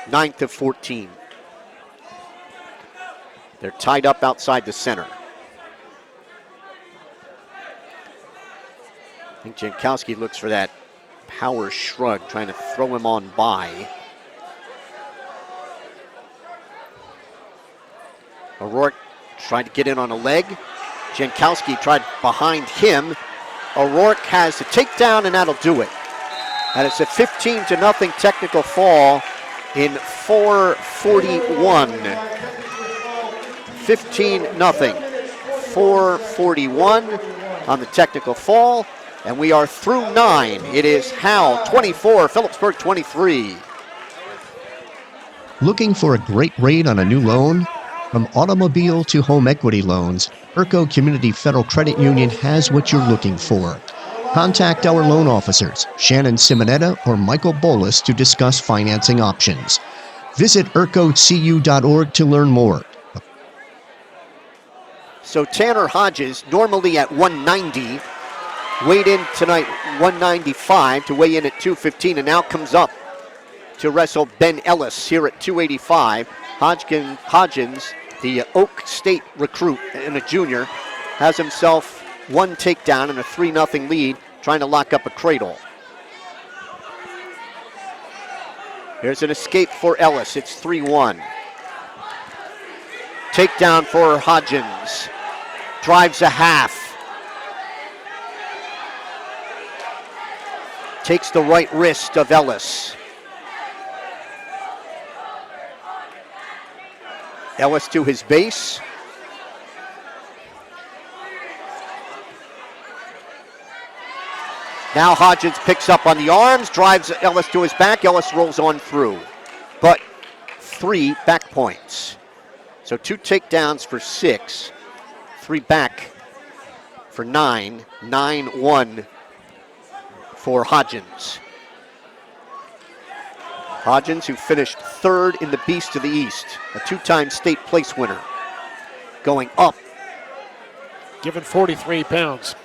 9th of 14. They're tied up outside the center. I think Jankowski looks for that power shrug, trying to throw him on by. O'Rourke tried to get in on a leg. Jankowski tried behind him. O'Rourke has the takedown, and that'll do it. And it's a 15-0 technical fall in 4:41. 15-0. 4:41 on the technical fall. And we are through 9. It is Howell 24, Phillipsburg 23. Looking for a great rate on a new loan? From automobile to home equity loans, ERCO Community Federal Credit Union has what you're looking for. Contact our loan officers, Shannon Simonetta or Michael Bolus, to discuss financing options. Visit ercocu.org to learn more. So Tanner Hodges, normally at 190, weighed in tonight 195 to weigh in at 215, and now comes up to wrestle Ben Ellis here at 285. Hodgins, the Oak State recruit and a junior, has himself one takedown and a 3-0 lead, trying to lock up a cradle. There's an escape for Ellis. It's 3-1. Takedown for Hodgins. Drives a half. Takes the right wrist of Ellis. Ellis to his base. Now Hodgins picks up on the arms, drives Ellis to his back. Ellis rolls on through, but 3 back points. So 2 takedowns for 6, 3 back for 9, 9-1 for Hodgins. Hodgins, who finished 3rd in the Beast of the East, a 2-time state place winner, going up. Given 43 pounds.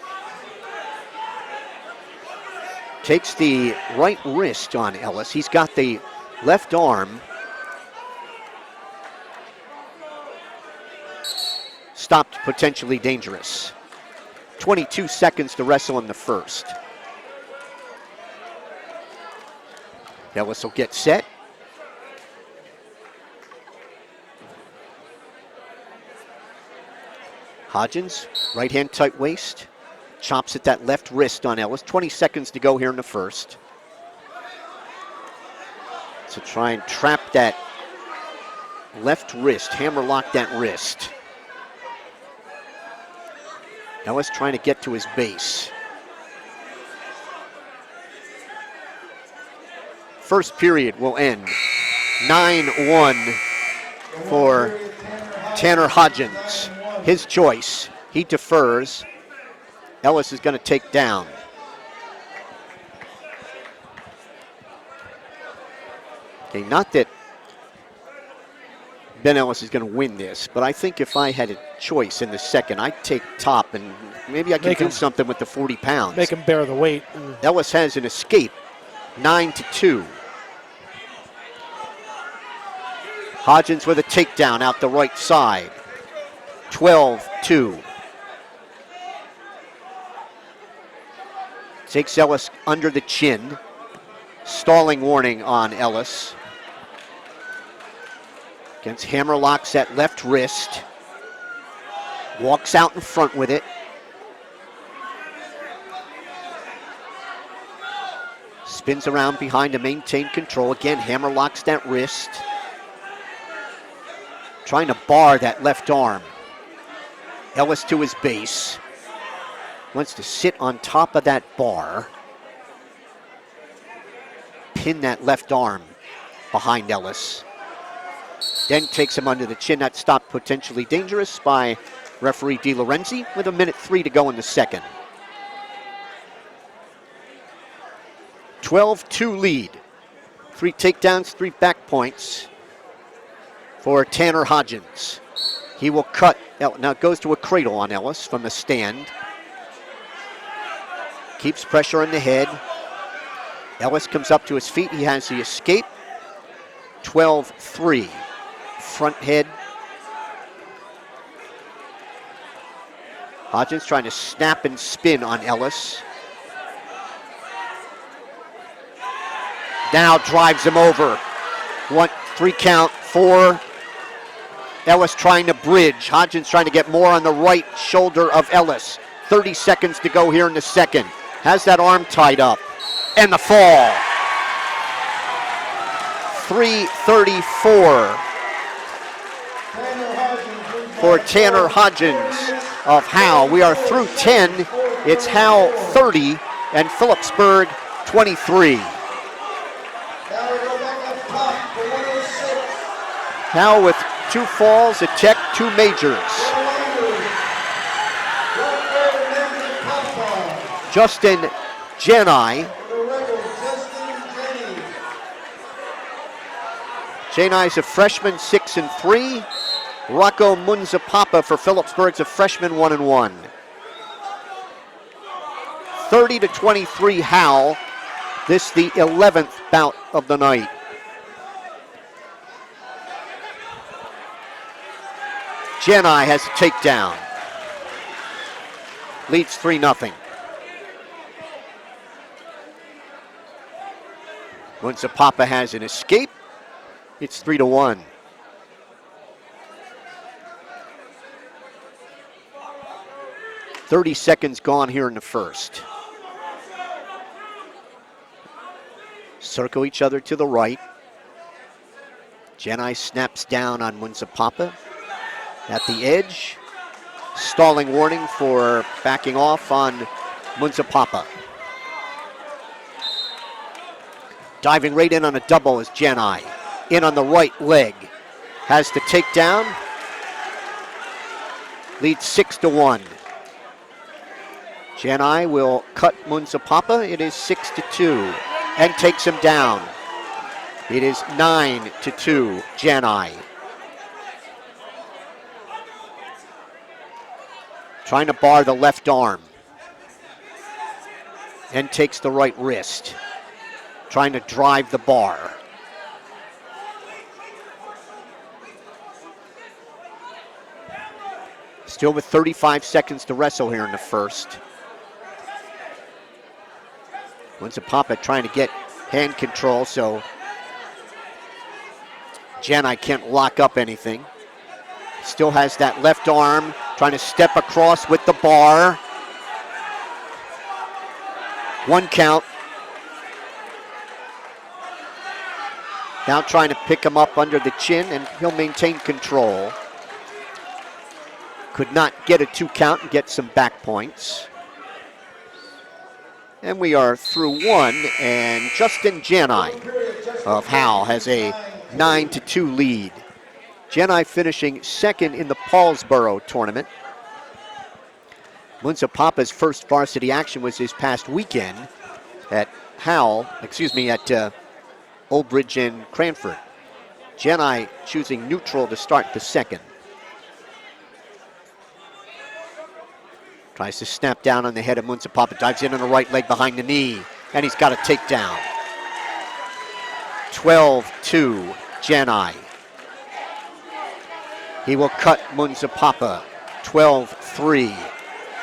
Takes the right wrist on Ellis. He's got the left arm. Stopped potentially dangerous. 22 seconds to wrestle in the first. Ellis will get set. Hodgins, right hand tight waist. Chops at that left wrist on Ellis. 20 seconds to go here in the first. So try and trap that left wrist, hammerlock that wrist. Ellis trying to get to his base. First period will end 9-1 for Tanner Hodgins. His choice. He defers. Ellis is going to take down. Okay, not that Ben Ellis is going to win this, but I think if I had a choice in the second, I'd take top, and maybe I can do something with the 40 pounds. Make him bear the weight. Ellis has an escape, 9-2. Hodgins with a takedown out the right side, 12-2. Takes Ellis under the chin. Stalling warning on Ellis. Against hammer locks that left wrist. Walks out in front with it. Spins around behind to maintain control. Again, hammer locks that wrist. Trying to bar that left arm. Ellis to his base. Wants to sit on top of that bar. Pin that left arm behind Ellis. Then takes him under the chin. That stop potentially dangerous by referee Di Lorenzi with 1:03 to go in the second. 12-2 lead. 3 takedowns, 3 back points for Tanner Hodgins. He will cut. Now it goes to a cradle on Ellis from the stand. Keeps pressure on the head. Ellis comes up to his feet. He has the escape. 12-3. Front head. Hodgins trying to snap and spin on Ellis. Now drives him over. 3 count, 4. Ellis trying to bridge. Hodgins trying to get more on the right shoulder of Ellis. 30 seconds to go here in the second. Has that arm tied up. And the fall. 3:34 for Tanner Hodgins of Howell. We are through 10. It's Howell 30 and Phillipsburg 23. Howell with 2 falls, a tech, 2 majors. Justin Janai. Janai's a freshman, 6-3. Rocco Munzapapa for Phillipsburg's a freshman, 1-1. 30-23 Howell. This the 11th bout of the night. Janai has a takedown. Leads 3-0. Munzapapa has an escape. It's 3-1. .30 seconds gone here in the first. Circle each other to the right. Janai snaps down on Munzapapa at the edge. Stalling warning for backing off on Munzapapa. Diving right in on a double is Janai. In on the right leg. Has the takedown. Leads 6-1. Janai will cut Munzapapa. It is 6-2 and takes him down. It is 9-2 Janai. Trying to bar the left arm. And takes the right wrist. Trying to drive the bar. Still with 35 seconds to wrestle here in the first. Munzapapa trying to get hand control, so Janai can't lock up anything. Still has that left arm, trying to step across with the bar. 1 count. Now trying to pick him up under the chin, and he'll maintain control. Could not get a 2 count and get some back points. And we are through 1, and Justin Janai of Howell has a 9-2 lead. Janai finishing second in the Paulsboro tournament. Munzapapa's first varsity action was this past weekend at Old Bridge and Cranford. Jedi choosing neutral to start the second. Tries to snap down on the head of Munsapapa, dives in on the right leg behind the knee, and he's got a takedown. 12-2, Jedi. He will cut Munsapapa, 12-3,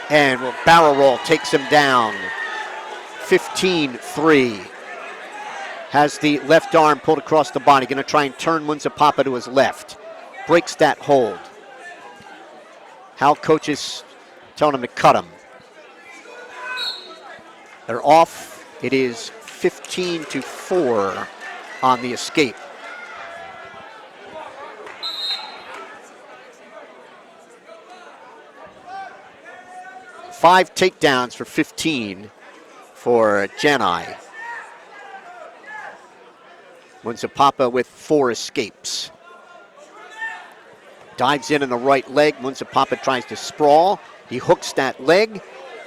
and will barrel roll, takes him down, 15-3. Has the left arm pulled across the body, gonna try and turn Munsapapa to his left. Breaks that hold. Howell coaches telling him to cut him. They're off. It is 15-4 on the escape. Five takedowns for 15 for Jedi. Munsapapa with 4 escapes. Dives in the right leg. Munsapapa tries to sprawl. He hooks that leg.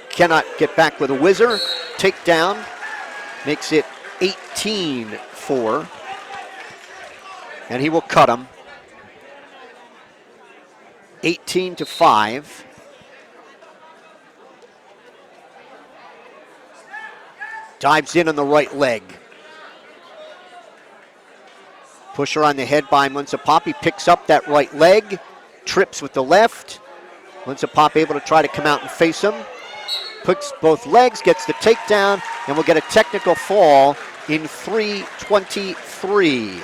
Cannot get back with a whizzer. Takedown. Makes it 18-4. And he will cut him. 18-5. Dives in on the right leg. Pusher on the head by Munsapapa. Picks up that right leg. Trips with the left. Munsapapa able to try to come out and face him. Puts both legs, gets the takedown, and will get a technical fall in 3:23.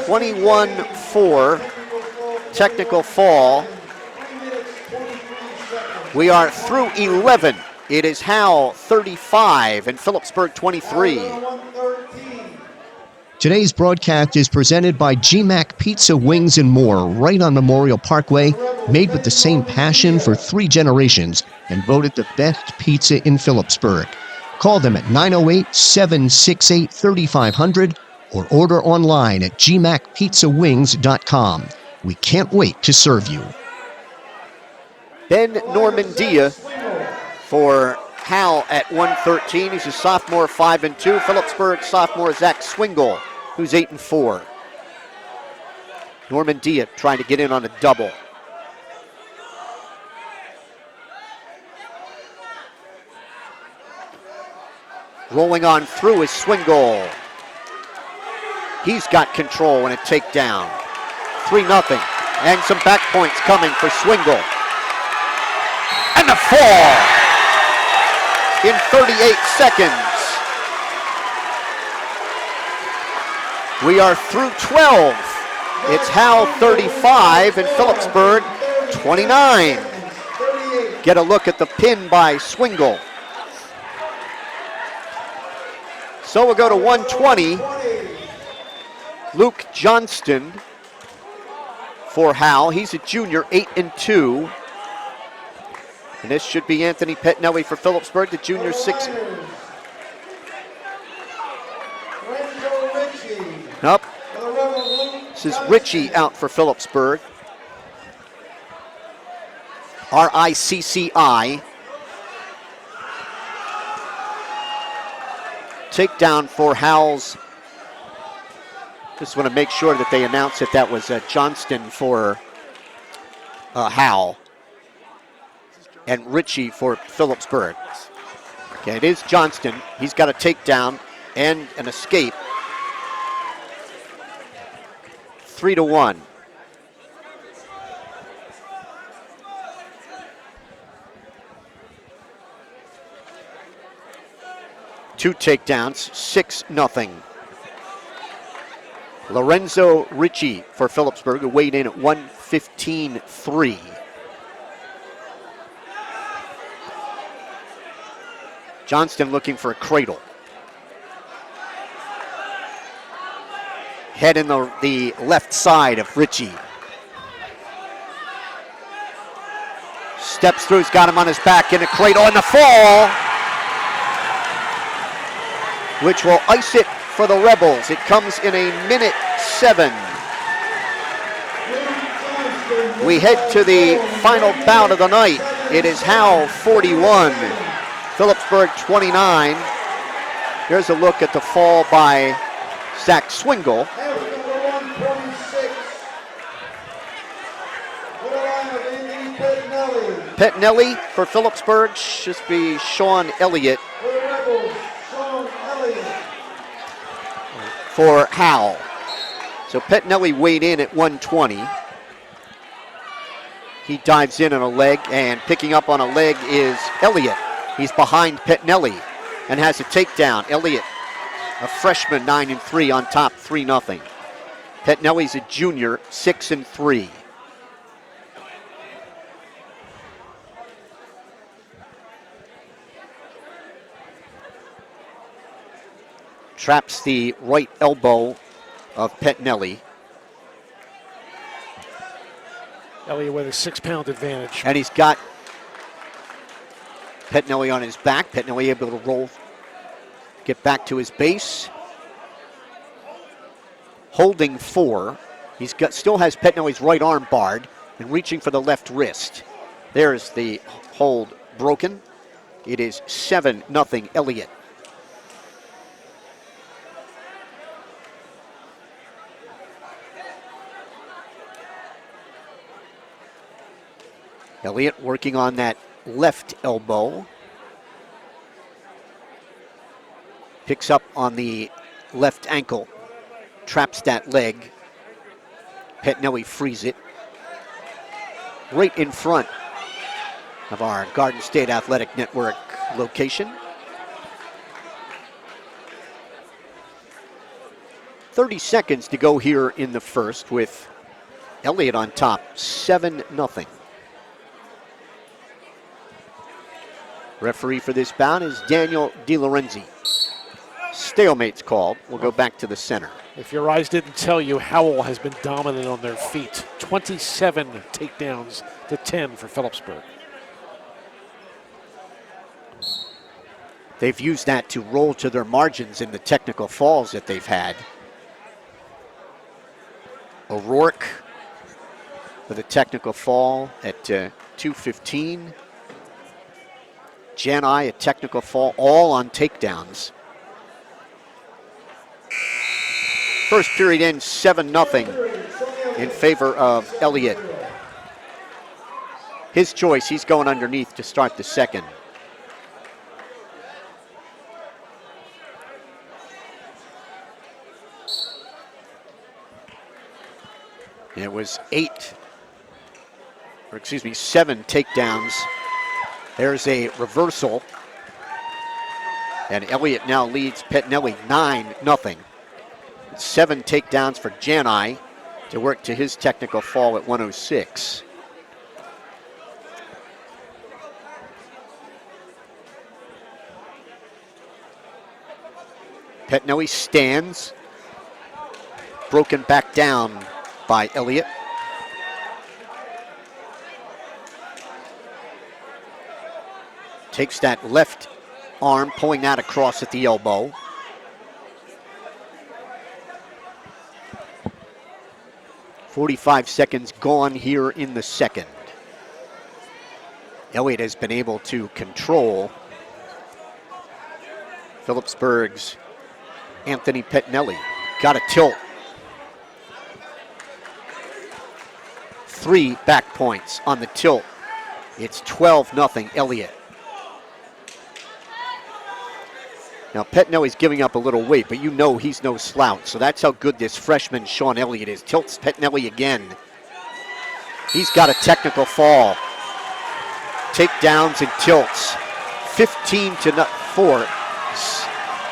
21-4. Technical fall. We are through 11. It is Howell 35 and Phillipsburg 23. Today's broadcast is presented by GMAC Pizza, Wings, and More, right on Memorial Parkway, made with the same passion for 3 generations, and voted the best pizza in Phillipsburg. Call them at 908-768-3500 or order online at gmacpizzawings.com. We can't wait to serve you. Ben Normandia for Howell at 113. He's a sophomore, 5-2. Phillipsburg sophomore Zach Swingle, who's 8-4. Normandia trying to get in on a double. Rolling on through is Swingle. He's got control and a takedown. 3-0. And some back points coming for Swingle. And the fall in 38 seconds. We are through 12. It's Howell 35 and Phillipsburg 29. Get a look at the pin by Swingle. So we'll go to 120. Luke Johnston for Howell. He's a junior, 8-2. And this should be Anthony Pettinelli for Phillipsburg, the junior 6. Nope. This is Ritchie out for Phillipsburg. R-I-C-C-I. Takedown for Howell's. Just want to make sure that they announce that was Johnston for Howell. And Ritchie for Phillipsburg. Okay, it is Johnston. He's got a takedown and an escape. 3-1. Two takedowns, 6-0. Lorenzo Ritchie for Phillipsburg, who weighed in at 115.3. Johnston looking for a cradle. Head in the left side of Ritchie. Steps through, he's got him on his back in a cradle, and the fall, which will ice it for the Rebels. It comes in 1:07. We head to the final bout of the night. It is Howell 41, Phillipsburg 29. Here's a look at the fall by Zach Swingle. Pettinelli for Phillipsburg. Should be Sean Elliott For the Rebels, Sean Elliott. for Howell. So Pettinelli weighed in at 120. He dives in on a leg, and picking up on a leg is Elliott. He's behind Pettinelli and has a takedown. Elliott, a freshman, 9-3 on top, 3-0. Pettinelli's a junior, 6-3. Traps the right elbow of Pettinelli. Elliott with a 6-pound advantage. And he's got Pettinelli on his back. Pettinelli able to roll, get back to his base. Holding 4. He's got, still has Pettinelli's right arm barred and reaching for the left wrist. There's the hold broken. It is 7-0 Elliott. Elliott working on that left elbow. Picks up on the left ankle. Traps that leg. Pettinelli frees it. Right in front of our Garden State Athletic Network location. 30 seconds to go here in the first with Elliott on top, 7-0. Referee for this bout is Daniel DiLorenzi. Stalemate's called. We'll go back to the center. If your eyes didn't tell you, Howell has been dominant on their feet. 27 takedowns to 10 for Phillipsburg. They've used that to roll to their margins in the technical falls that they've had. O'Rourke with a technical fall at 2:15. Jani, a technical fall, all on takedowns. First period ends 7-0 in favor of Elliott. His choice, he's going underneath to start the second. It was 7 takedowns. There's a reversal. And Elliott now leads Pettinelli 9-0. 7 takedowns for Jani to work to his technical fall at 106. Pettinelli stands. Broken back down by Elliott. Takes that left arm, pulling that across at the elbow. .45 seconds gone here in the second. Elliott has been able to control Phillipsburg's Anthony Pettinelli. Got a tilt. 3 back points on the tilt. It's 12-0 Elliott. Now, Pettinelli's giving up a little weight, but you know he's no slouch, so that's how good this freshman Sean Elliott is. Tilts Pettinelli again. He's got a technical fall. Takedowns and tilts. 15-4.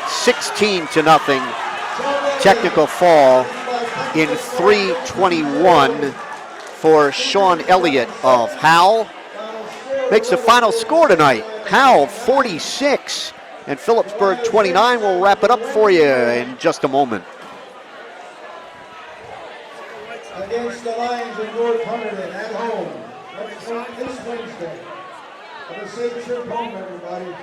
16-0. Technical fall in 3:21 for Sean Elliott of Howell. Makes the final score tonight. Howell 46. And Phillipsburg 29. We'll wrap it up for you in just a moment. Against the Lions of North Hunterdon at home. This Wednesday. Have a safe trip home, everybody.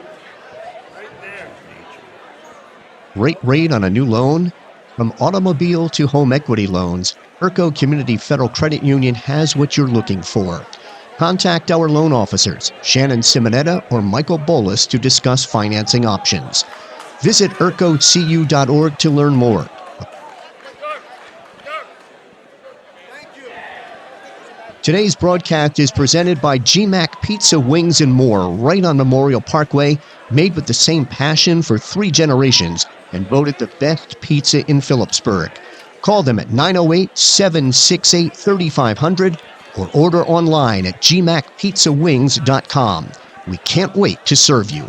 Great rate on a new loan? From automobile to home equity loans, ERCO Community Federal Credit Union has what you're looking for. Contact our loan officers, Shannon Simonetta or Michael Bolus, to discuss financing options. Visit ercocu.org to learn more. Today's broadcast is presented by GMAC Pizza, Wings, and More, right on Memorial Parkway, made with the same passion for 3 generations and voted the best pizza in Phillipsburg. Call them at 908-768-3500 or order online at gmacpizzawings.com. We can't wait to serve you.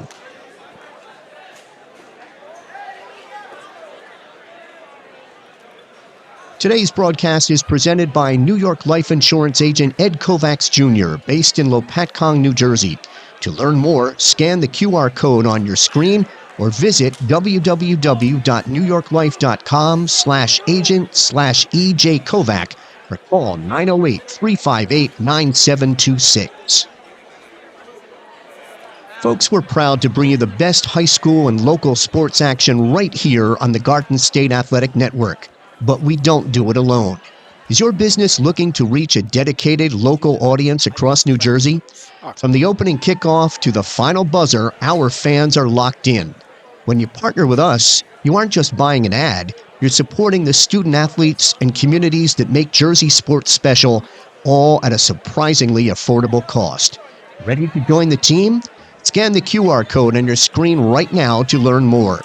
Today's broadcast is presented by New York Life Insurance agent Ed Kovacs Jr., based in Lopatcong, New Jersey. To learn more, scan the QR code on your screen or visit www.newyorklife.com/agent/EJ Kovac or call 908-358-9726. Folks, we're proud to bring you the best high school and local sports action right here on the Garden State Athletic Network. But we don't do it alone. Is your business looking to reach a dedicated local audience across New Jersey? From the opening kickoff to the final buzzer, our fans are locked in. When you partner with us, you aren't just buying an ad, you're supporting the student athletes and communities that make Jersey sports special, all at a surprisingly affordable cost. Ready to join the team? Scan the QR code on your screen right now to learn more.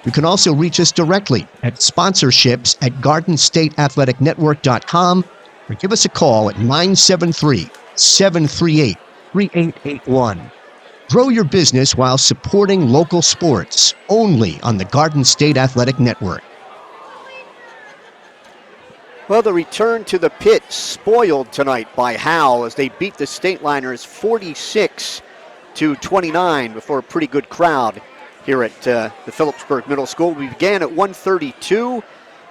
You can also reach us directly at sponsorships@GardenStateAthleticNetwork.com or give us a call at 973-738-3881. Grow your business while supporting local sports, only on the Garden State Athletic Network. Well, the return to the pit spoiled tonight by Howell as they beat the Stateliners 46-29 before a pretty good crowd here at the Phillipsburg Middle School. We began at 1:32.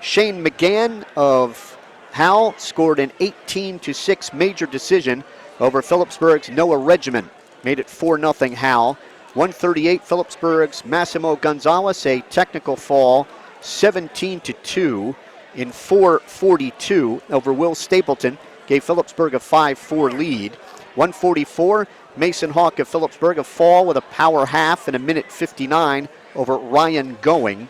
Shane McGann of Howell scored an 18-6 major decision over Phillipsburg's Noah Regimen. Made it 4-0 Howell. 1:38, Phillipsburg's Massimo Gonzalez, a technical fall, 17-2 in 4:42 over Will Stapleton. Gave Phillipsburg a 5-4 lead. 1:44, Mason Hawk of Phillipsburg, a fall with a power half in 1:59 over Ryan Going.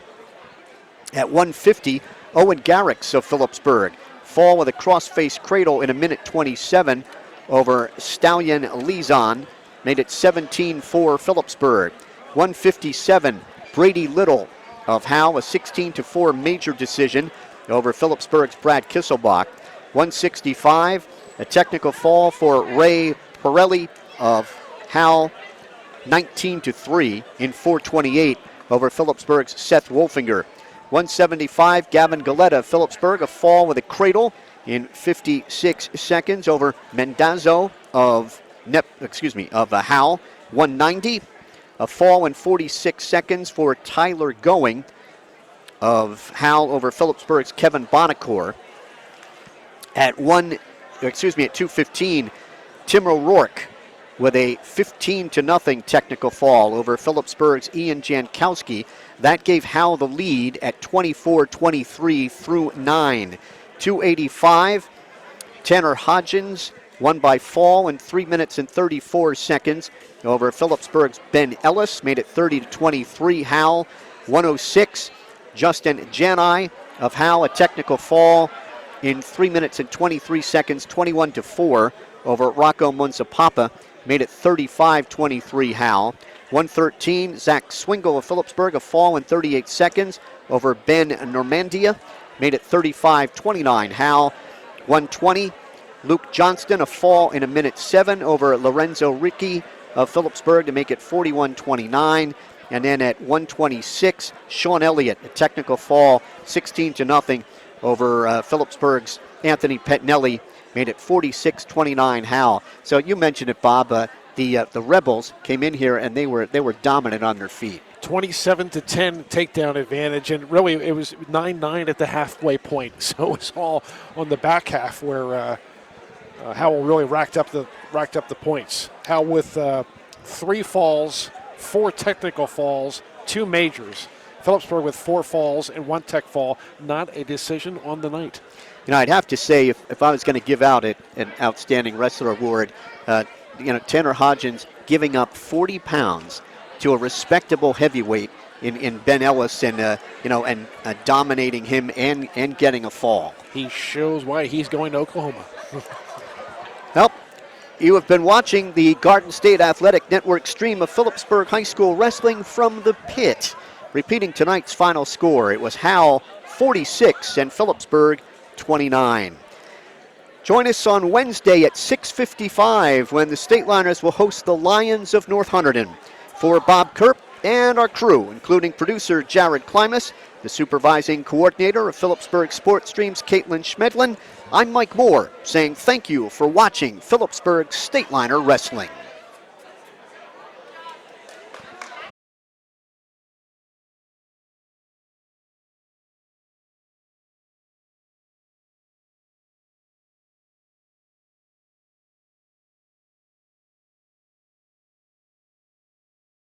At 1:50, Owen Garrix of Phillipsburg, fall with a cross-face cradle in 1:27 over Stallion Lizon. Made it 17-4 Phillipsburg. 1:57, Brady Little of Howell, a 16-4 major decision over Phillipsburg's Brad Kisselbach. 1:65, a technical fall for Ray Pirelli of Howell, 19-3 in 4:28 over Phillipsburg's Seth Wolfinger. 1:75, Gavin Galetta of Phillipsburg, a fall with a cradle in 56 seconds over Mendazzo of Howell. 1:90, a fall in 46 seconds for Tyler Going of Howell over Phillipsburg's Kevin Bonacore. At 2:15, Tim O'Rourke with a 15-0 technical fall over Phillipsburg's Ian Jankowski. That gave Howell the lead at 24-23 through 9. 2:85, Tanner Hodgins won by fall in 3 minutes and 34 seconds over Phillipsburg's Ben Ellis. Made it 30-23 Howell. 1:06, Justin Janai of Howell, a technical fall in 3 minutes and 23 seconds, 21-4 over Rocco Munzapapa. Made it 35-23 Howell. 1:13, Zach Swingle of Phillipsburg, a fall in 38 seconds over Ben Normandia. Made it 35-29 Howell. 1:20, Luke Johnston, a fall in 1:07 over Lorenzo Ricci of Phillipsburg to make it 41-29. And then at 1:26, Sean Elliott, a technical fall, 16-0 over Phillipsburg's Anthony Pettinelli. Made it 46-29 Howell. So you mentioned it, Bob. The Rebels came in here and they were dominant on their feet. 27-10 takedown advantage, and really it was 9-9 at the halfway point. So it was all on the back half where Howell really racked up the points. Howell with 3 falls, 4 technical falls, 2 majors. Phillipsburg with 4 falls and 1 tech fall. Not a decision on the night. You know, I'd have to say if I was going to give out an outstanding wrestler award, Tanner Hodgins giving up 40 pounds to a respectable heavyweight in Ben Ellis and dominating him and getting a fall. He shows why he's going to Oklahoma. Well, you have been watching the Garden State Athletic Network stream of Phillipsburg High School Wrestling from the pit. Repeating tonight's final score, it was Howell 46 and Phillipsburg 29. Join us on Wednesday at 6:55 when the Stateliners will host the Lions of North Hunterdon. For Bob Kerp and our crew, including producer Jared Klimas, the supervising coordinator of Phillipsburg Sports Streams, Caitlin Schmedlin, I'm Mike Moore, saying thank you for watching Phillipsburg Stateliner Wrestling.